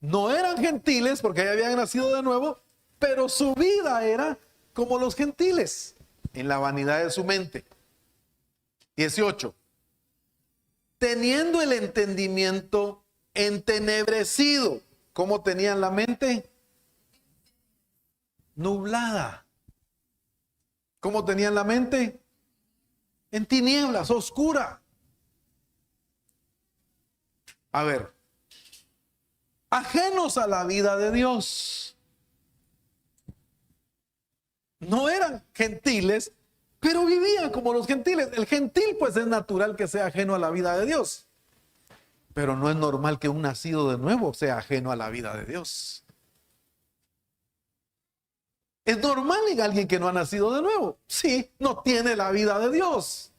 [SPEAKER 1] No eran gentiles porque ya habían nacido de nuevo, pero su vida era como los gentiles, en la vanidad de su mente. 18. Teniendo el entendimiento entenebrecido. ¿Cómo tenían la mente? Nublada. ¿Cómo tenían la mente? En tinieblas, oscura. A ver, ajenos a la vida de Dios. No eran gentiles, pero vivían como los gentiles. El gentil pues es natural que sea ajeno a la vida de Dios. Pero no es normal que un nacido de nuevo sea ajeno a la vida de Dios. ¿Es normal en alguien que no ha nacido de nuevo? Sí, no tiene la vida de Dios.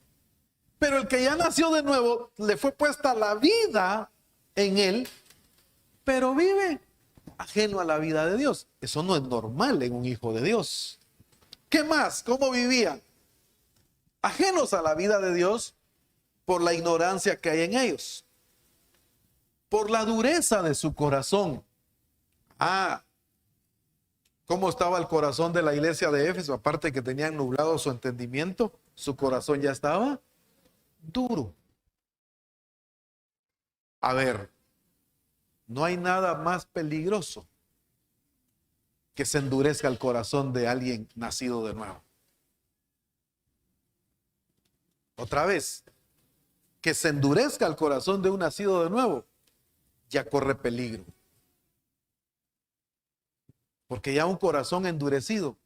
[SPEAKER 1] Pero el que ya nació de nuevo, le fue puesta la vida en él, pero vive ajeno a la vida de Dios. Eso no es normal en un hijo de Dios. ¿Qué más? ¿Cómo vivían? Ajenos a la vida de Dios por la ignorancia que hay en ellos, por la dureza de su corazón. ¿Cómo estaba el corazón de la iglesia de Éfeso? Aparte que tenían nublado su entendimiento, su corazón ya estaba duro. A ver, no hay nada más peligroso que se endurezca el corazón de alguien nacido de nuevo. Otra vez, que se endurezca el corazón de un nacido de nuevo, ya corre peligro. Porque ya un corazón endurecido,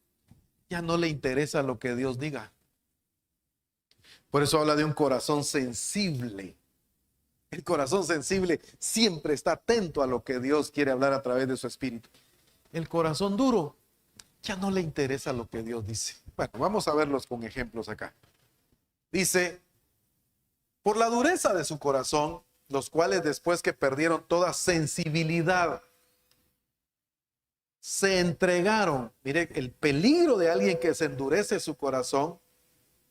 [SPEAKER 1] ya no le interesa lo que Dios diga. Por eso habla de un corazón sensible. El corazón sensible siempre está atento a lo que Dios quiere hablar a través de su espíritu. El corazón duro ya no le interesa lo que Dios dice. Bueno, vamos a verlos con ejemplos acá. Dice, por la dureza de su corazón, los cuales después que perdieron toda sensibilidad, se entregaron. Mire, el peligro de alguien que se endurece su corazón,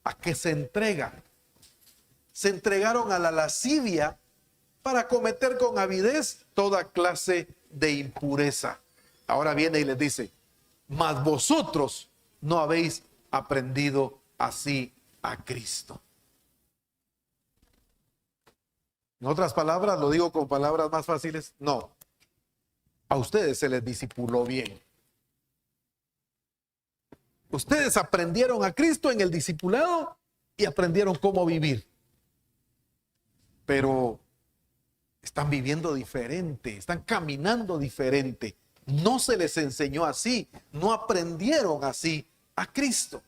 [SPEAKER 1] a que se entrega. Se entregaron a la lascivia para cometer con avidez toda clase de impureza. Ahora viene y les dice, mas vosotros no habéis aprendido así a Cristo. En otras palabras, lo digo con palabras más fáciles, no. A ustedes se les discipuló bien. Ustedes aprendieron a Cristo en el discipulado y aprendieron cómo vivir. Pero están viviendo diferente, están caminando diferente. No se les enseñó así, no aprendieron así a Cristo.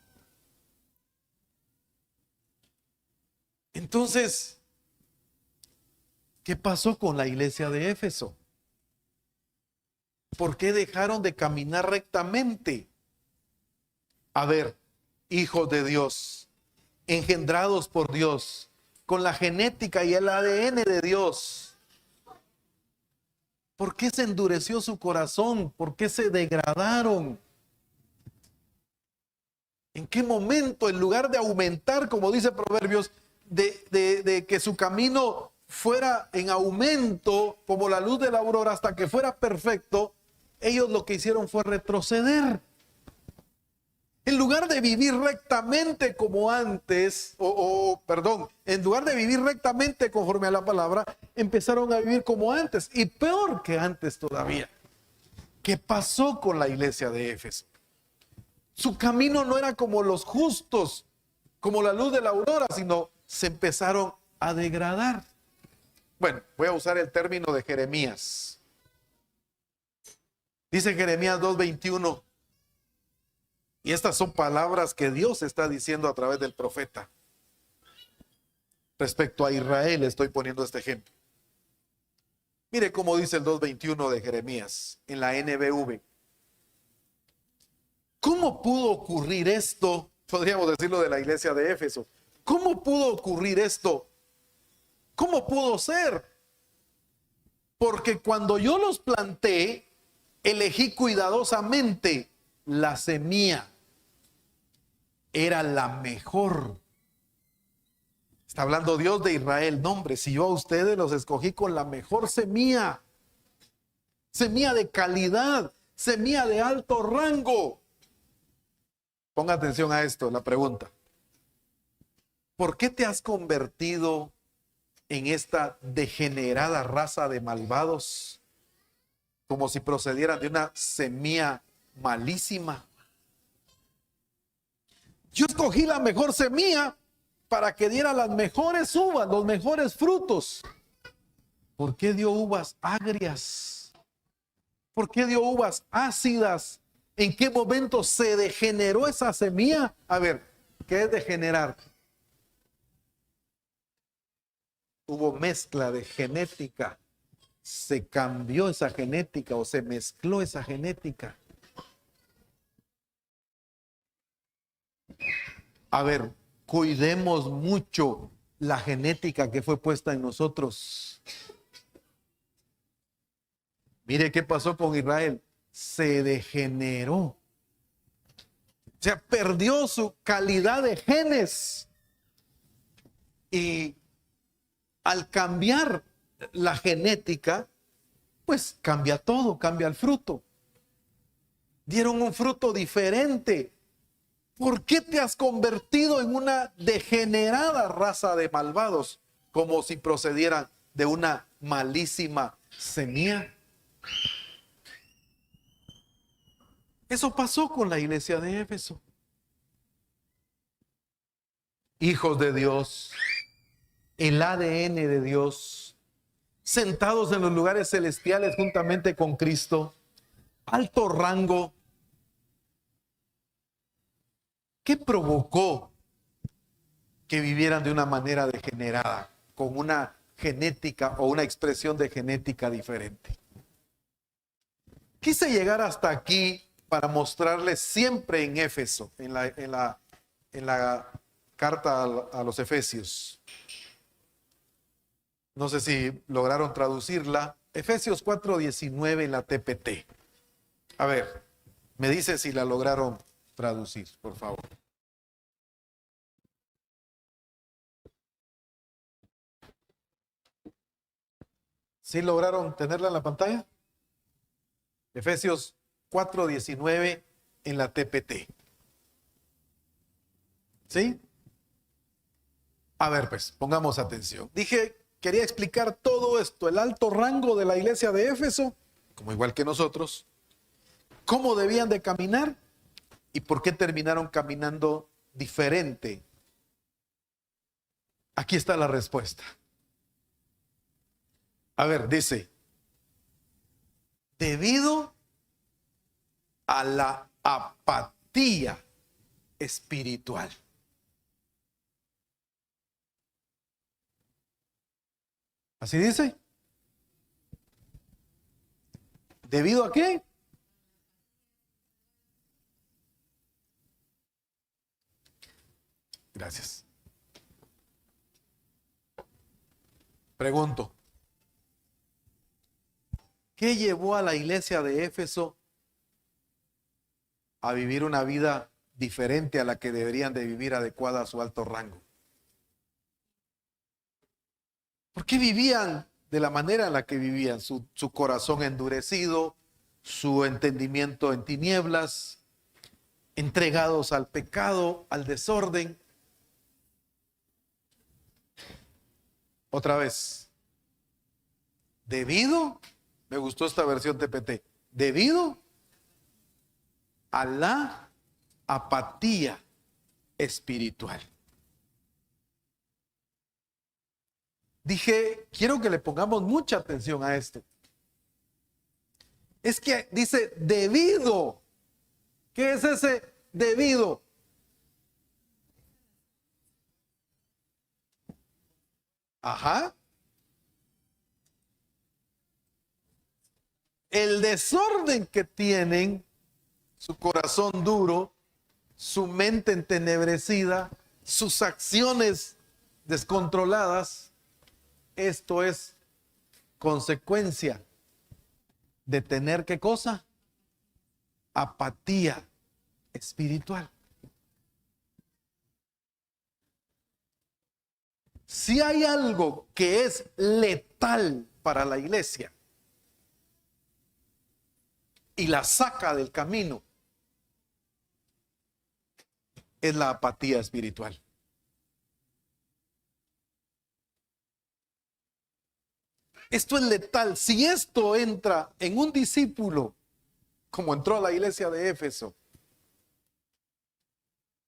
[SPEAKER 1] Entonces, ¿qué pasó con la iglesia de Éfeso? ¿Por qué dejaron de caminar rectamente? A ver, hijos de Dios, engendrados por Dios, con la genética y el ADN de Dios. ¿Por qué se endureció su corazón? ¿Por qué se degradaron? ¿En qué momento, en lugar de aumentar, como dice Proverbios, de que su camino fuera en aumento como la luz de la aurora hasta que fuera perfecto, ellos lo que hicieron fue retroceder? En lugar de vivir rectamente como antes, en lugar de vivir rectamente conforme a la palabra, empezaron a vivir como antes, y peor que antes todavía. ¿Qué pasó con la iglesia de Éfeso? Su camino no era como los justos, como la luz de la aurora, sino se empezaron a degradar. Bueno, voy a usar el término de Jeremías. Dice Jeremías 2:21. Y estas son palabras que Dios está diciendo a través del profeta. Respecto a Israel estoy poniendo este ejemplo. Mire cómo dice el 2:21 de Jeremías en la NBV. ¿Cómo pudo ocurrir esto? Podríamos decirlo de la iglesia de Éfeso. ¿Cómo pudo ocurrir esto? ¿Cómo pudo ser? Porque cuando yo los planté, elegí cuidadosamente la semilla. Era la mejor. Está hablando Dios de Israel. No, hombre, si yo a ustedes los escogí con la mejor semilla. Semilla de calidad. Semilla de alto rango. Ponga atención a esto, la pregunta. ¿Por qué te has convertido en esta degenerada raza de malvados? Como si procedieran de una semilla malísima. Yo escogí la mejor semilla para que diera las mejores uvas, los mejores frutos. ¿Por qué dio uvas agrias? ¿Por qué dio uvas ácidas? ¿En qué momento se degeneró esa semilla? A ver, ¿qué es degenerar? Hubo mezcla de genética. Se cambió esa genética o se mezcló esa genética. A ver, cuidemos mucho la genética que fue puesta en nosotros. Mire qué pasó con Israel. Se degeneró. O sea, perdió su calidad de genes. Y al cambiar la genética, pues cambia todo, cambia el fruto. Dieron un fruto diferente. ¿Por qué te has convertido en una degenerada raza de malvados? Como si procedieran de una malísima semilla. Eso pasó con la iglesia de Éfeso. Hijos de Dios, el ADN de Dios, sentados en los lugares celestiales juntamente con Cristo, alto rango. ¿Qué provocó que vivieran de una manera degenerada, con una genética o una expresión de genética diferente? Quise llegar hasta aquí para mostrarles siempre en Éfeso, en la carta a los Efesios. No sé si lograron traducirla. Efesios 4:19 en la TPT. A ver, me dice si la lograron traducir, por favor. ¿Sí lograron tenerla en la pantalla? Efesios 4:19 en la TPT. ¿Sí? A ver, pues, pongamos atención. Quería explicar todo esto, el alto rango de la iglesia de Éfeso, como igual que nosotros, cómo debían de caminar y por qué terminaron caminando diferente. Aquí está la respuesta. A ver, dice, debido a la apatía espiritual. ¿Así dice? ¿Debido a qué? Gracias. Pregunto, ¿qué llevó a la iglesia de Éfeso a vivir una vida diferente a la que deberían de vivir adecuada a su alto rango? ¿Por qué vivían de la manera en la que vivían? Su corazón endurecido, su entendimiento en tinieblas, entregados al pecado, al desorden. Otra vez, me gustó esta versión TPT, debido a la apatía espiritual. Dije, quiero que le pongamos mucha atención a esto. Es que dice debido. ¿Qué es ese debido? Ajá. El desorden que tienen, su corazón duro, su mente entenebrecida, sus acciones descontroladas, esto es consecuencia de tener ¿qué cosa? Apatía espiritual. Si hay algo que es letal para la iglesia y la saca del camino, es la apatía espiritual. Esto es letal. Si esto entra en un discípulo, como entró a la iglesia de Éfeso,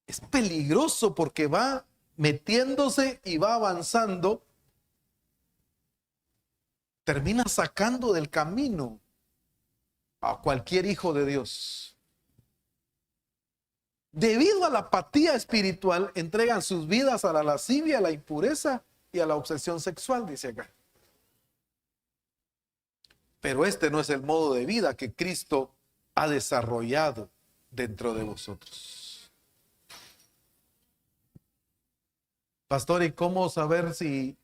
[SPEAKER 1] es peligroso porque va metiéndose y va avanzando termina sacando del camino a cualquier hijo de Dios. Debido a la apatía espiritual, entregan sus vidas a la lascivia, a la impureza y a la obsesión sexual, dice acá. Pero este no es el modo de vida que Cristo ha desarrollado dentro de vosotros. Pastor, ¿y cómo saber si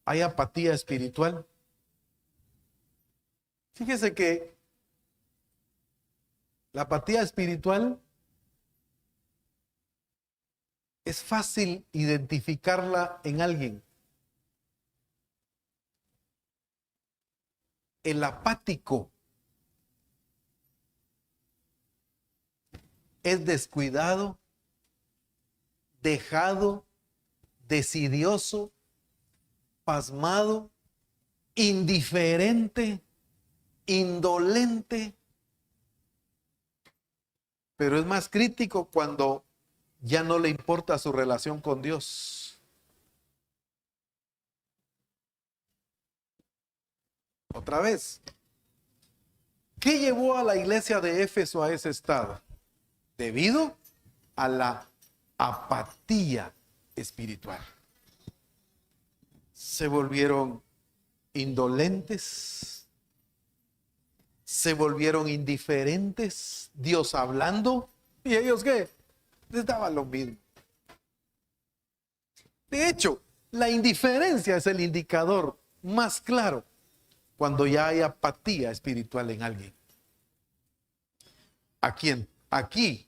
[SPEAKER 1] hay apatía espiritual? Fíjese que la apatía espiritual es fácil identificarla en alguien. El apático es descuidado, dejado, desidioso, pasmado, indiferente, indolente. Pero es más crítico cuando ya no le importa su relación con Dios. Otra vez, ¿qué llevó a la iglesia de Éfeso a ese estado? Debido a la apatía espiritual. Se volvieron indolentes, se volvieron indiferentes, Dios hablando, ¿y ellos qué? Les daba lo mismo. De hecho, la indiferencia es el indicador más claro cuando ya hay apatía espiritual en alguien. ¿A quién? Aquí.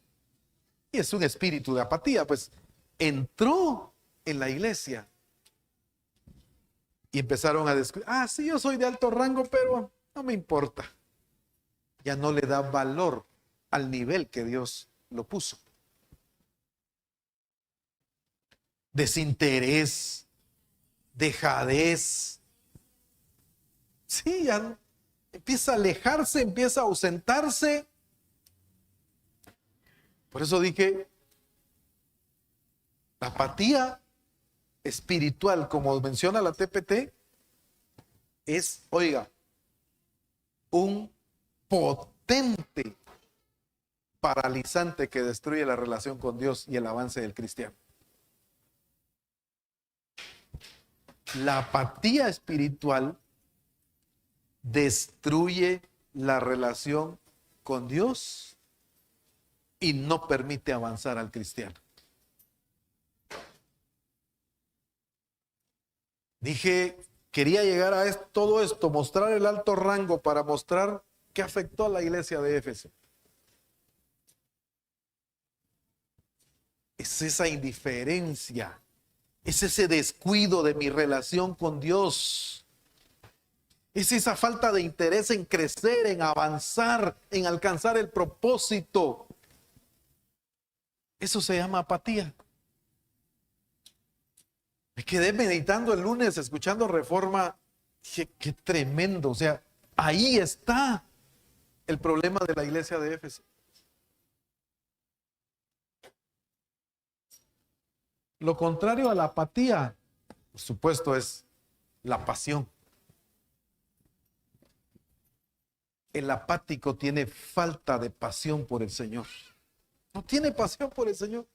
[SPEAKER 1] Y es un espíritu de apatía, pues entró en la iglesia y empezaron a descubrir, sí, yo soy de alto rango, pero no me importa. Ya no le da valor al nivel que Dios lo puso. Desinterés, dejadez. Sí, ya empieza a alejarse, empieza a ausentarse. Por eso dije, la apatía espiritual, como menciona la TPT, es, oiga, un potente paralizante que destruye la relación con Dios y el avance del cristiano. La apatía espiritual destruye la relación con Dios y no permite avanzar al cristiano. Dije, quería llegar a todo esto, mostrar el alto rango para mostrar qué afectó a la iglesia de Éfeso. Es esa indiferencia, es ese descuido de mi relación con Dios. Es esa falta de interés en crecer, en avanzar, en alcanzar el propósito. Eso se llama apatía. Me quedé meditando el lunes, escuchando Reforma. Dije, qué tremendo. O sea, ahí está el problema de la iglesia de Éfeso. Lo contrario a la apatía, por supuesto, es la pasión. El apático tiene falta de pasión por el Señor. No tiene pasión por el Señor.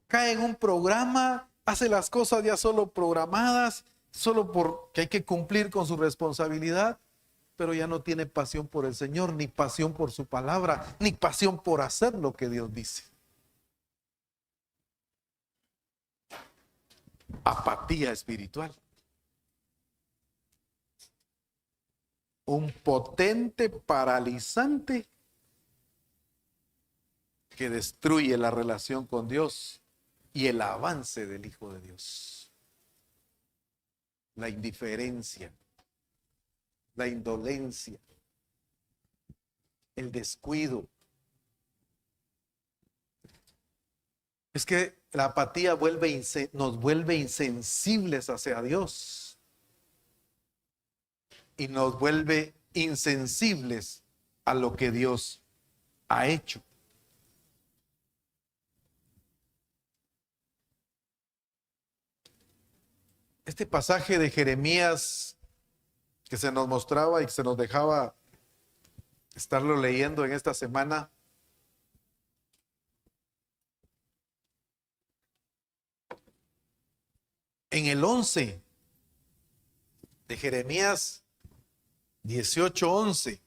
[SPEAKER 1] Cae en un programa, hace las cosas ya solo programadas, solo porque hay que cumplir con su responsabilidad, pero ya no tiene pasión por el Señor, ni pasión por su palabra, ni pasión por hacer lo que Dios dice. Apatía espiritual. Un potente paralizante que destruye la relación con Dios y el avance del Hijo de Dios. La indiferencia, la indolencia, el descuido. Es que la apatía nos vuelve insensibles hacia Dios y nos vuelve insensibles a lo que Dios ha hecho. Este pasaje de Jeremías que se nos mostraba y que se nos dejaba estarlo leyendo en esta semana, en el 11 de Jeremías 18:11.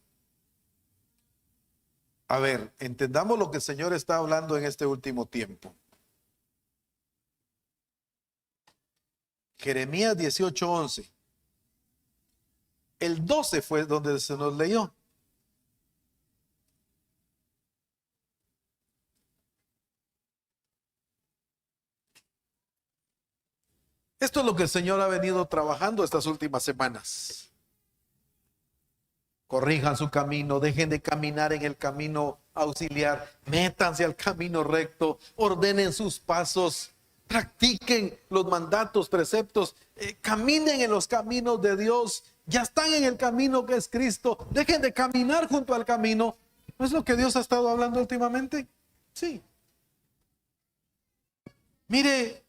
[SPEAKER 1] A ver, entendamos lo que el Señor está hablando en este último tiempo. Jeremías 18:11. El 12 fue donde se nos leyó. Esto es lo que el Señor ha venido trabajando estas últimas semanas. Corrijan su camino, dejen de caminar en el camino auxiliar, métanse al camino recto, ordenen sus pasos, practiquen los mandatos, preceptos, caminen en los caminos de Dios, ya están en el camino que es Cristo, dejen de caminar junto al camino. ¿No es lo que Dios ha estado hablando últimamente? Sí. Mire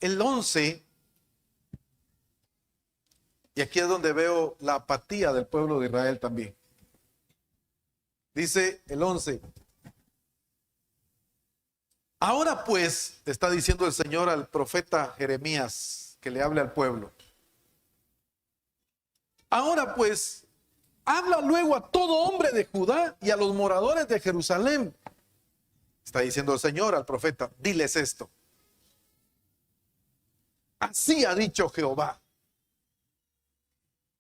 [SPEAKER 1] el 11, y aquí es donde veo la apatía del pueblo de Israel también. Dice el 11: ahora pues, está diciendo el Señor al profeta Jeremías, que le hable al pueblo. Ahora pues, habla luego a todo hombre de Judá y a los moradores de Jerusalén. Está diciendo el Señor al profeta, diles esto. Así ha dicho Jehová: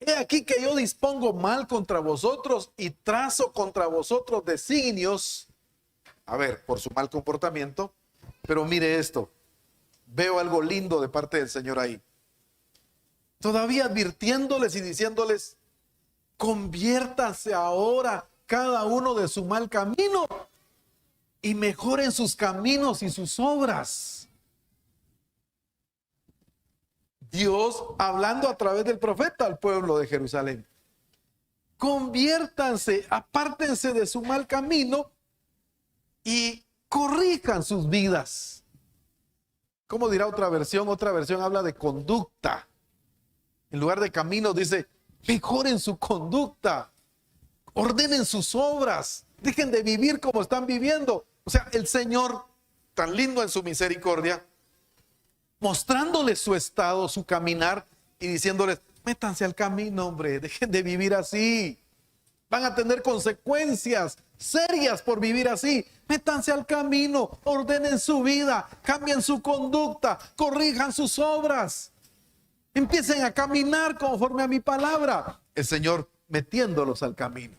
[SPEAKER 1] he aquí que yo dispongo mal contra vosotros y trazo contra vosotros designios, a ver, por su mal comportamiento. Pero mire esto, veo algo lindo de parte del Señor ahí. Todavía advirtiéndoles y diciéndoles: conviértanse ahora cada uno de su mal camino y mejoren sus caminos y sus obras. Dios hablando a través del profeta al pueblo de Jerusalén. Conviértanse, apártense de su mal camino y corrijan sus vidas. ¿Cómo dirá otra versión? Otra versión habla de conducta. En lugar de caminos dice: mejoren su conducta, ordenen sus obras, dejen de vivir como están viviendo. O sea, el Señor, tan lindo en su misericordia, mostrándoles su estado, su caminar y diciéndoles: métanse al camino, hombre, dejen de vivir así. Van a tener consecuencias serias por vivir así. Métanse al camino, ordenen su vida, cambien su conducta, corrijan sus obras. Empiecen a caminar conforme a mi palabra. El Señor metiéndolos al camino.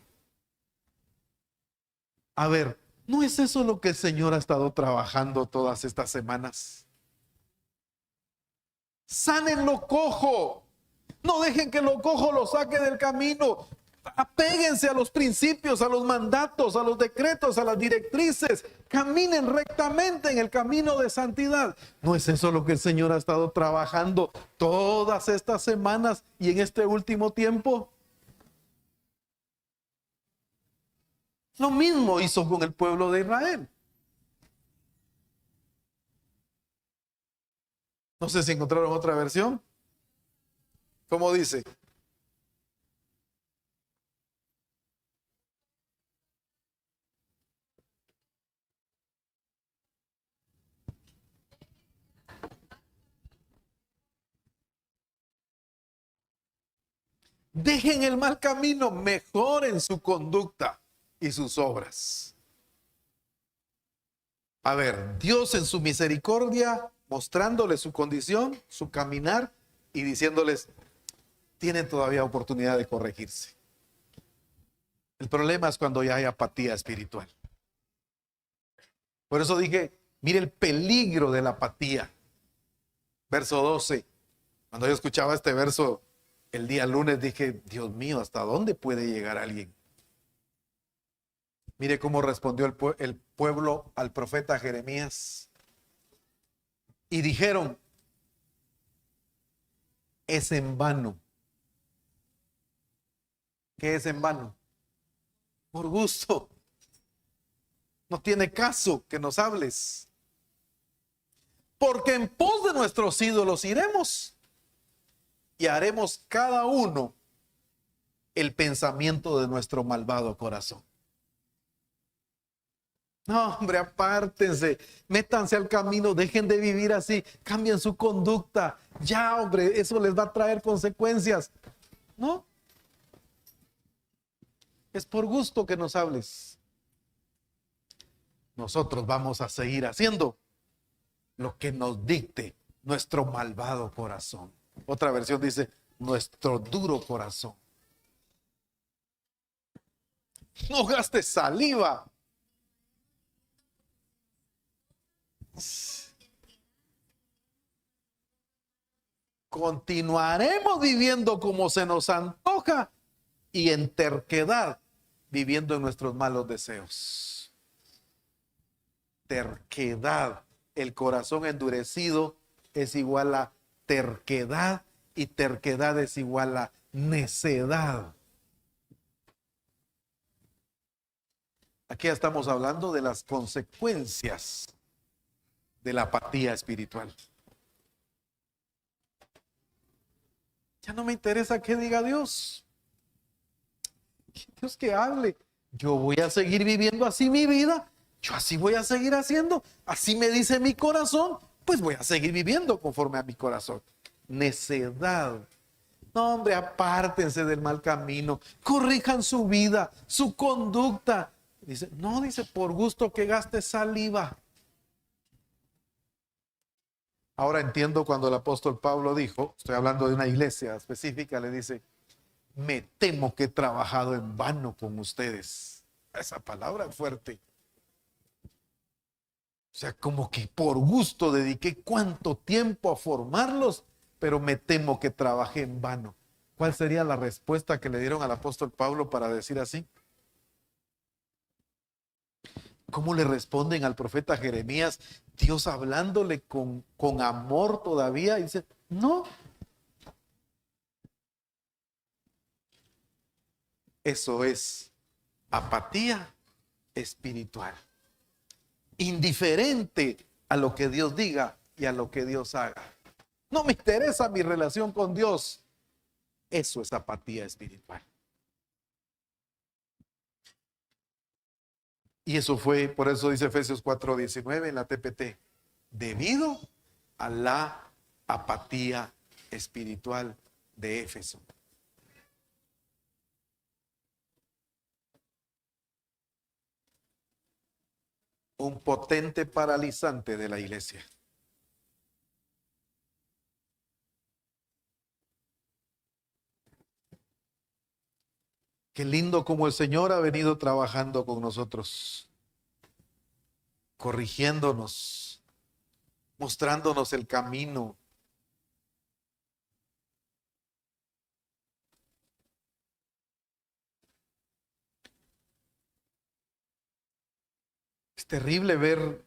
[SPEAKER 1] A ver, ¿no es eso lo que el Señor ha estado trabajando todas estas semanas? Sanen lo cojo. No dejen que lo cojo lo saque del camino. Apéguense a los principios, a los mandatos, a los decretos, a las directrices. Caminen rectamente en el camino de santidad. ¿No es eso lo que el Señor ha estado trabajando todas estas semanas y en este último tiempo? Lo mismo hizo con el pueblo de Israel. No sé si encontraron otra versión. ¿Cómo dice? Dejen el mal camino, mejoren su conducta y sus obras. A ver, Dios en su misericordia, mostrándoles su condición, su caminar y diciéndoles: tienen todavía oportunidad de corregirse. El problema es cuando ya hay apatía espiritual. Por eso dije, mire el peligro de la apatía. Verso 12. Cuando yo escuchaba este verso el día lunes, dije: Dios mío, ¿hasta dónde puede llegar alguien? Mire cómo respondió el pueblo al profeta Jeremías. Y dijeron: es en vano. ¿Qué es en vano? Por gusto. No tiene caso que nos hables. porque en pos de nuestros ídolos iremos y haremos cada uno el pensamiento de nuestro malvado corazón. No, hombre, apártense, métanse al camino, dejen de vivir así, cambien su conducta. Ya, hombre, eso les va a traer consecuencias. No, es por gusto que nos hables. Nosotros vamos a seguir haciendo lo que nos dicte nuestro malvado corazón. Otra versión dice, nuestro duro corazón. No gastes saliva. Continuaremos viviendo como se nos antoja y en terquedad viviendo en nuestros malos deseos. Terquedad. El corazón endurecido es igual a terquedad y terquedad es igual a necedad. Aquí ya estamos hablando de las consecuencias de la apatía espiritual. Ya no me interesa qué diga Dios. Dios que hable. Yo voy a seguir viviendo así mi vida. Yo así voy a seguir haciendo. Así me dice mi corazón. Pues voy a seguir viviendo conforme a mi corazón. Necedad. No, hombre, apártense del mal camino. Corrijan su vida, su conducta. Dice, no, dice, por gusto que gaste saliva. Ahora entiendo cuando el apóstol Pablo dijo, estoy hablando de una iglesia específica, le dice, me temo que he trabajado en vano con ustedes. Esa palabra es fuerte. O sea, como que por gusto dediqué cuánto tiempo a formarlos, pero me temo que trabajé en vano. ¿Cuál sería la respuesta que le dieron al apóstol Pablo para decir así? ¿Cómo le responden al profeta Jeremías? Dios hablándole con amor todavía. Y dice, no. Eso es apatía espiritual. Indiferente a lo que Dios diga y a lo que Dios haga. No me interesa mi relación con Dios. Eso es apatía espiritual. Y eso fue, por eso dice Efesios 4:19 en la TPT, debido a la apatía espiritual de Éfeso. Un potente paralizante de la iglesia. Qué lindo como el Señor ha venido trabajando con nosotros, corrigiéndonos, mostrándonos el camino. Es terrible ver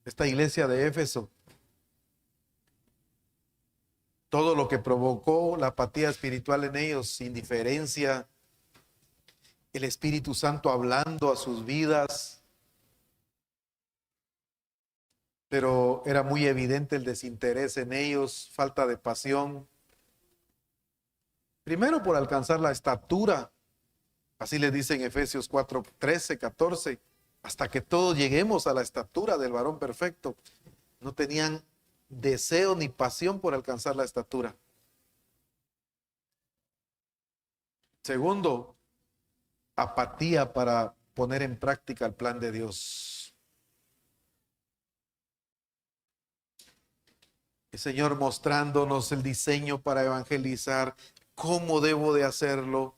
[SPEAKER 1] esta iglesia de Éfeso. Todo lo que provocó la apatía espiritual en ellos, indiferencia, el Espíritu Santo hablando a sus vidas, pero era muy evidente el desinterés en ellos, falta de pasión. Primero por alcanzar la estatura, así les dice en Efesios 4:13, 14, hasta que todos lleguemos a la estatura del varón perfecto. No tenían deseo ni pasión por alcanzar la estatura. Segundo, apatía para poner en práctica el plan de Dios. El Señor mostrándonos el diseño para evangelizar, cómo debo de hacerlo.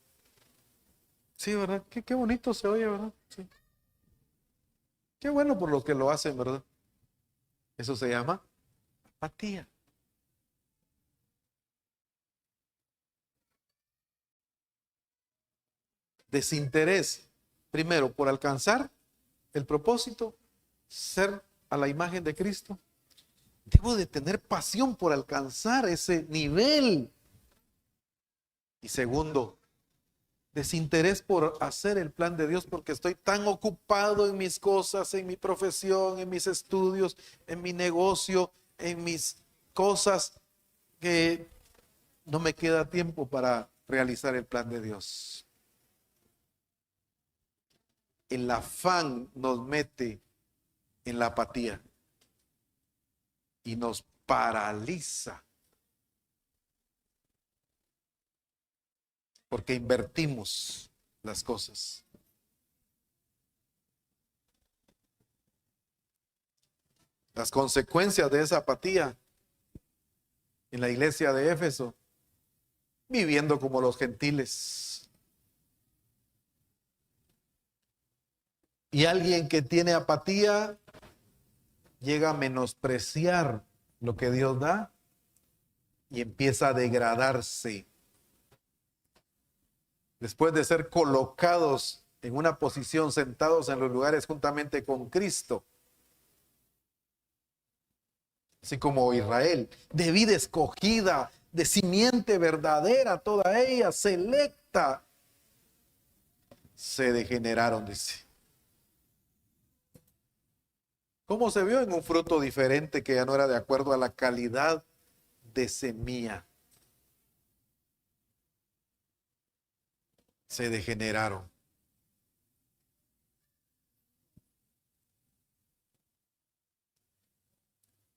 [SPEAKER 1] Sí, ¿verdad? Qué bonito se oye, ¿verdad? Sí. Qué bueno por los que lo hacen, ¿verdad? Eso se llama apatía. Desinterés, primero por alcanzar el propósito, ser a la imagen de Cristo. Debo de tener pasión por alcanzar ese nivel. Y segundo, desinterés por hacer el plan de Dios porque estoy tan ocupado en mis cosas, en mi profesión, en mis estudios, en mi negocio, en mis cosas, que no me queda tiempo para realizar el plan de Dios. El afán nos mete en la apatía y nos paraliza porque invertimos las cosas. Las consecuencias de esa apatía en la iglesia de Éfeso, viviendo como los gentiles. Y alguien que tiene apatía llega a menospreciar lo que Dios da y empieza a degradarse. Después de ser colocados en una posición, sentados en los lugares juntamente con Cristo, así como Israel, de vida escogida, de simiente verdadera, toda ella selecta, se degeneraron, dice. ¿Cómo se vio? En un fruto diferente que ya no era de acuerdo a la calidad de semilla. Se degeneraron.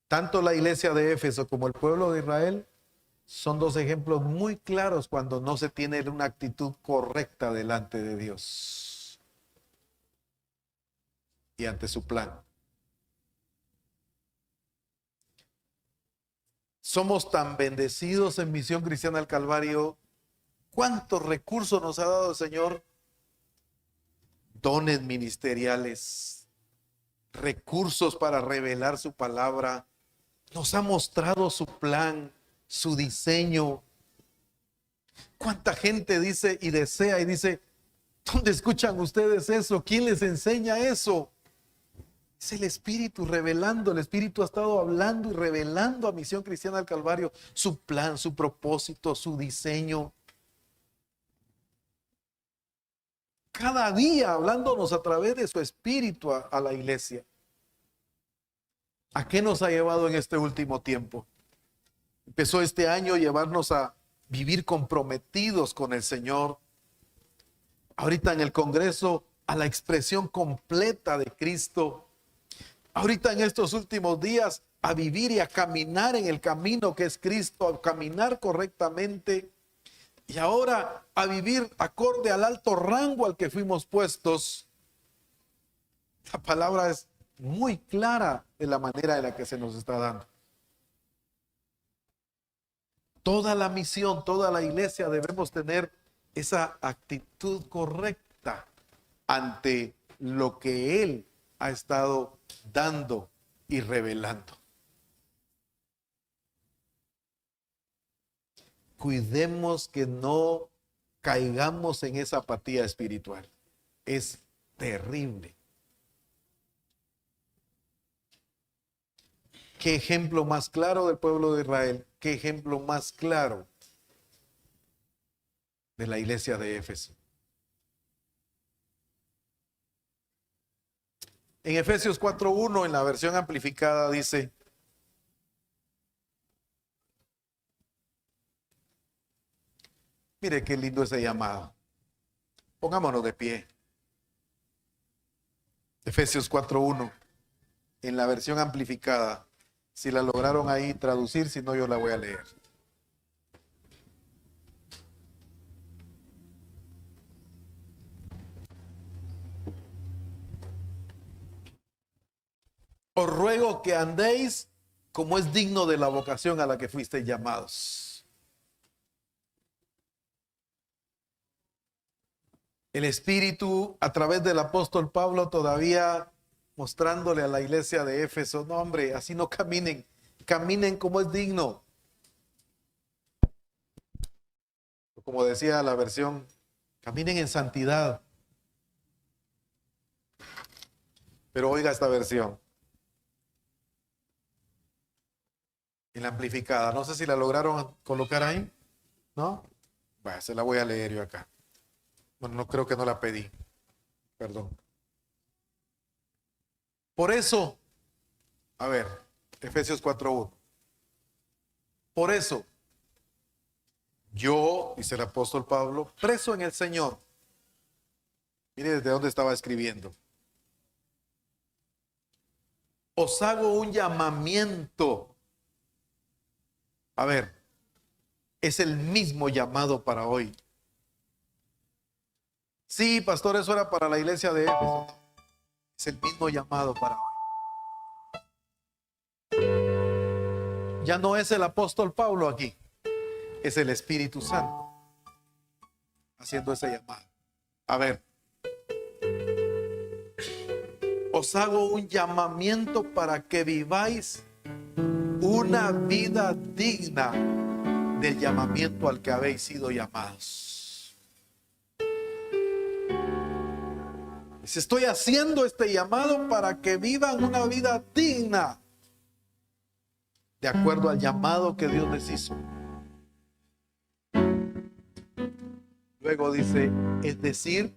[SPEAKER 1] Tanto la iglesia de Éfeso como el pueblo de Israel son dos ejemplos muy claros cuando no se tiene una actitud correcta delante de Dios y ante su plan. Somos tan bendecidos en Misión Cristiana del Calvario. ¿Cuántos recursos nos ha dado el Señor? Dones ministeriales, recursos para revelar su palabra. Nos ha mostrado su plan, su diseño. ¿Cuánta gente dice y desea y dice, ¿dónde escuchan ustedes eso? ¿Quién les enseña eso? Es el Espíritu revelando. El Espíritu ha estado hablando y revelando a Misión Cristiana del Calvario su plan, su propósito, su diseño. Cada día hablándonos a través de su Espíritu a la iglesia. ¿A qué nos ha llevado en este último tiempo? Empezó este año a llevarnos a vivir comprometidos con el Señor. Ahorita en el Congreso, a la expresión completa de Cristo. Ahorita en estos últimos días, a vivir y a caminar en el camino que es Cristo, a caminar correctamente. Y ahora a vivir acorde al alto rango al que fuimos puestos. La palabra es muy clara de la manera en la que se nos está dando. Toda la misión, toda la iglesia debemos tener esa actitud correcta ante lo que Él ha estado dando y revelando. Cuidemos que no caigamos en esa apatía espiritual. Es terrible. ¿Qué ejemplo más claro del pueblo de Israel? ¿Qué ejemplo más claro de la iglesia de Éfeso? En Efesios 4:1, en la versión amplificada, dice: mire qué lindo ese llamado. Pongámonos de pie. Efesios 4:1, en la versión amplificada. Si la lograron ahí traducir, si no, yo la voy a leer. Os ruego que andéis como es digno de la vocación a la que fuisteis llamados. El Espíritu, a través del apóstol Pablo, todavía mostrándole a la iglesia de Éfeso: no, hombre, así no caminen, caminen como es digno. Como decía la versión, caminen en santidad. Pero oiga esta versión, en la amplificada. No sé si la lograron colocar ahí, ¿no? Bueno, se la voy a leer yo acá. Bueno, no creo que no la pedí. Perdón. Por eso, a ver, Efesios 4:1. Por eso, yo, dice el apóstol Pablo, preso en el Señor. Mire desde dónde estaba escribiendo. Os hago un llamamiento. A ver, es el mismo llamado para hoy. Sí, pastor, eso era para la iglesia de Éfeso. Es el mismo llamado para hoy. Ya no es el apóstol Pablo aquí, es el Espíritu Santo haciendo ese llamado. A ver, os hago un llamamiento para que viváis una vida digna del llamamiento al que habéis sido llamados. Dice, estoy haciendo este llamado para que vivan una vida digna de acuerdo al llamado que Dios les hizo. Luego dice, es decir,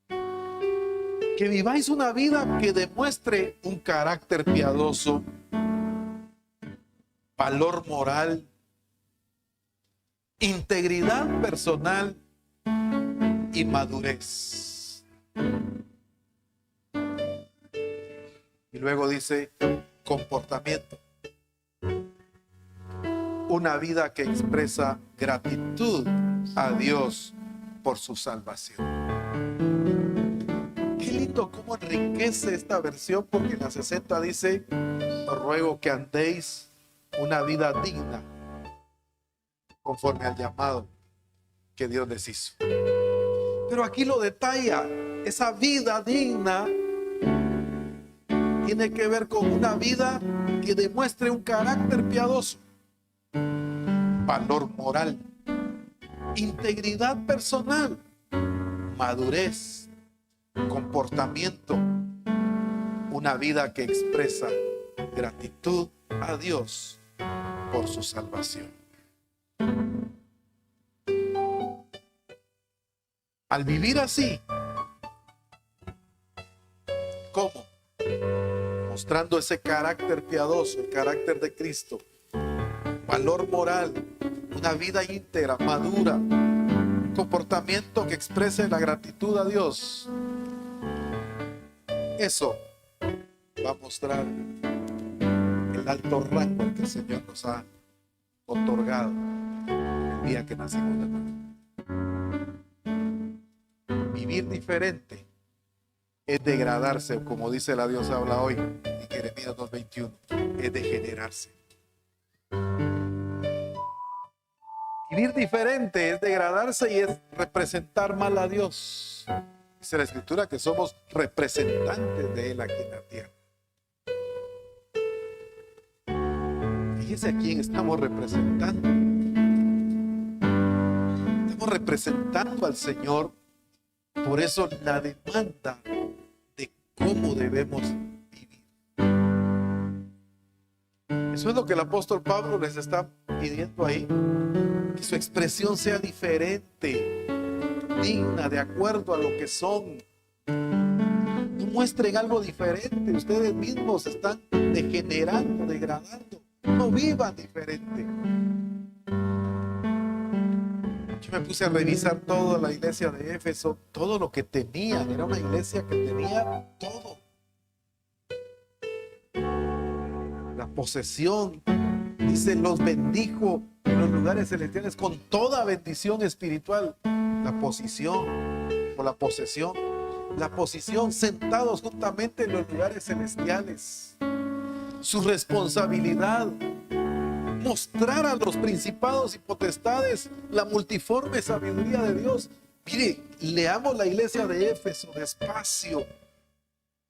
[SPEAKER 1] que viváis una vida que demuestre un carácter piadoso, valor moral, integridad personal y madurez. Y luego dice, comportamiento. Una vida que expresa gratitud a Dios por su salvación. Qué lindo cómo enriquece esta versión, porque en la 60 dice, os ruego que andéis una vida digna conforme al llamado que Dios les hizo. Pero aquí lo detalla, esa vida digna tiene que ver con una vida que demuestre un carácter piadoso, valor moral, integridad personal, madurez, comportamiento, una vida que expresa gratitud a Dios por su salvación. Al vivir así, ¿cómo? Mostrando ese carácter piadoso, el carácter de Cristo, valor moral, una vida íntegra, madura, comportamiento que exprese la gratitud a Dios. Eso va a mostrar el alto rango que el Señor nos ha otorgado el día que nacimos de nuevo. Vivir diferente es degradarse, como dice la Dios habla hoy en Jeremías 2:21, es degenerarse. Vivir diferente es degradarse y es representar mal a Dios. Dice la Escritura que somos representantes de Él aquí en la tierra. Fíjese a quién estamos representando. Estamos representando al Señor. Por eso la demanda de cómo debemos vivir. Eso es lo que el apóstol Pablo les está pidiendo ahí. Que su expresión sea diferente, digna, de acuerdo a lo que son. No muestren algo diferente. Ustedes mismos están degenerando, degradando. No vivan diferente. Yo me puse a revisar toda la iglesia de Éfeso, todo lo que tenían. Era una iglesia que tenía todo. La posesión, dice, los bendijo en los lugares celestiales con toda bendición espiritual. La posición o la posesión, la posición, sentados juntamente en los lugares celestiales. Su responsabilidad, mostrar a los principados y potestades la multiforme sabiduría de Dios. Mire, leamos la iglesia de Éfeso despacio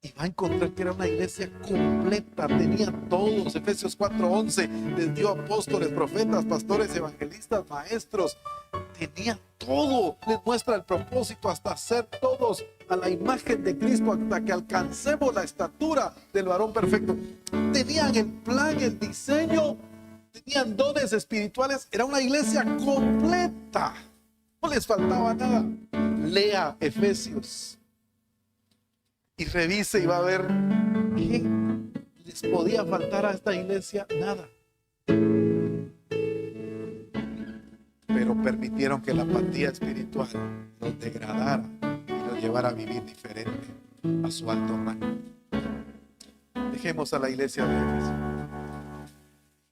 [SPEAKER 1] y va a encontrar que era una iglesia completa, tenía todos. Efesios 4:11, les dio apóstoles, profetas, pastores, evangelistas, maestros, tenía todo. Les muestra el propósito hasta ser todos a la imagen de Cristo, hasta que alcancemos la estatura del varón perfecto. Tenían el plan, el diseño, tenían dones espirituales. Era una iglesia completa, no les faltaba nada. lea Efesios y revise y va a ver qué les podía faltar a esta iglesia. Nada. Pero permitieron que la apatía espiritual los degradara y los llevara a vivir diferente a su alto rango. Dejemos a la iglesia de Éfeso.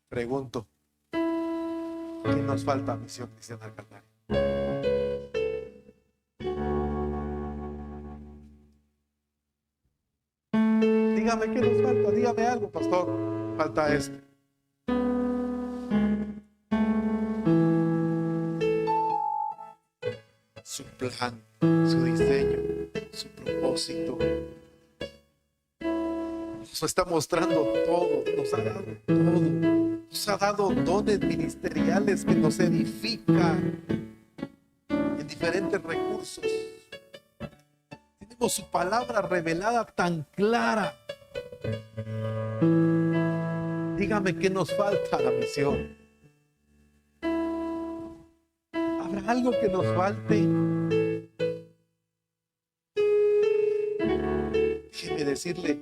[SPEAKER 1] Pregunto, ¿qué nos falta a Misión Cristiana del Calvario? Dígame qué nos falta, dígame algo, pastor. Falta esto. Su plan, su diseño, su propósito. Nos está mostrando todo, nos ha dado todo. Nos ha dado dones ministeriales que nos edifican en diferentes recursos. Tenemos su palabra revelada tan clara. Dígame qué nos falta a la misión. ¿Habrá algo que nos falte? Déjeme decirle,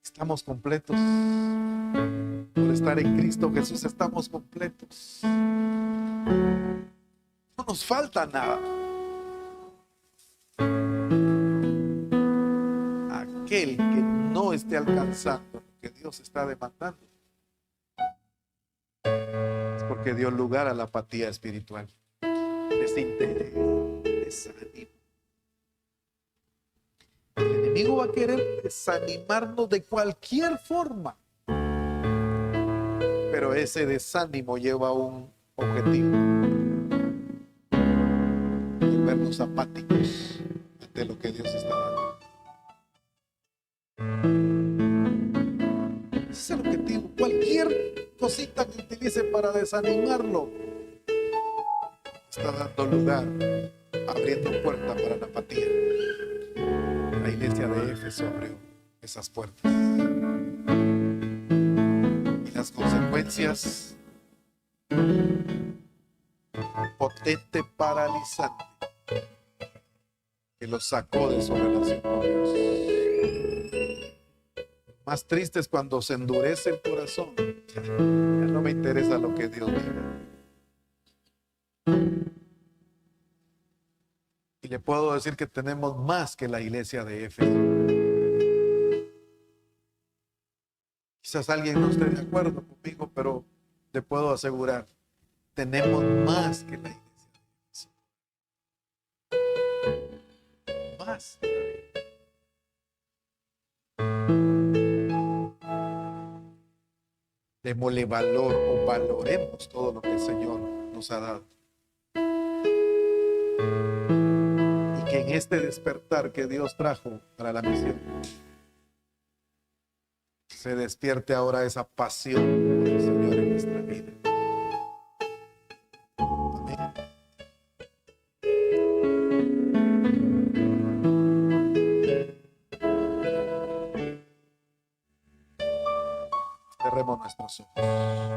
[SPEAKER 1] estamos completos. Por estar en Cristo Jesús estamos completos. No nos falta nada. Aquel que no esté alcanzando lo que Dios está demandando es porque dio lugar a la apatía espiritual, desinterés, desánimo. El enemigo va a querer desanimarnos de cualquier forma, pero ese desánimo lleva a un objetivo: volvernos apáticos ante lo que Dios está dando. Ese es el objetivo. Cualquier cosita que utilice para desanimarlo está dando lugar, abriendo puerta para la apatía. La iglesia de Éfeso abrió esas puertas. Y las consecuencias: potente paralizante que los sacó de su relación con Dios. Más triste es cuando se endurece el corazón. Ya no me interesa lo que Dios diga. Y le puedo decir que tenemos más que la iglesia de Éfeso. Quizás alguien no esté de acuerdo conmigo, pero le puedo asegurar, tenemos más que la iglesia de Éfeso. Más. Démosle valor o valoremos todo lo que el Señor nos ha dado. Y que en este despertar que Dios trajo para la misión se despierte ahora esa pasión por el Señor en nuestra vida. Amén. Cerremos nuestros ojos.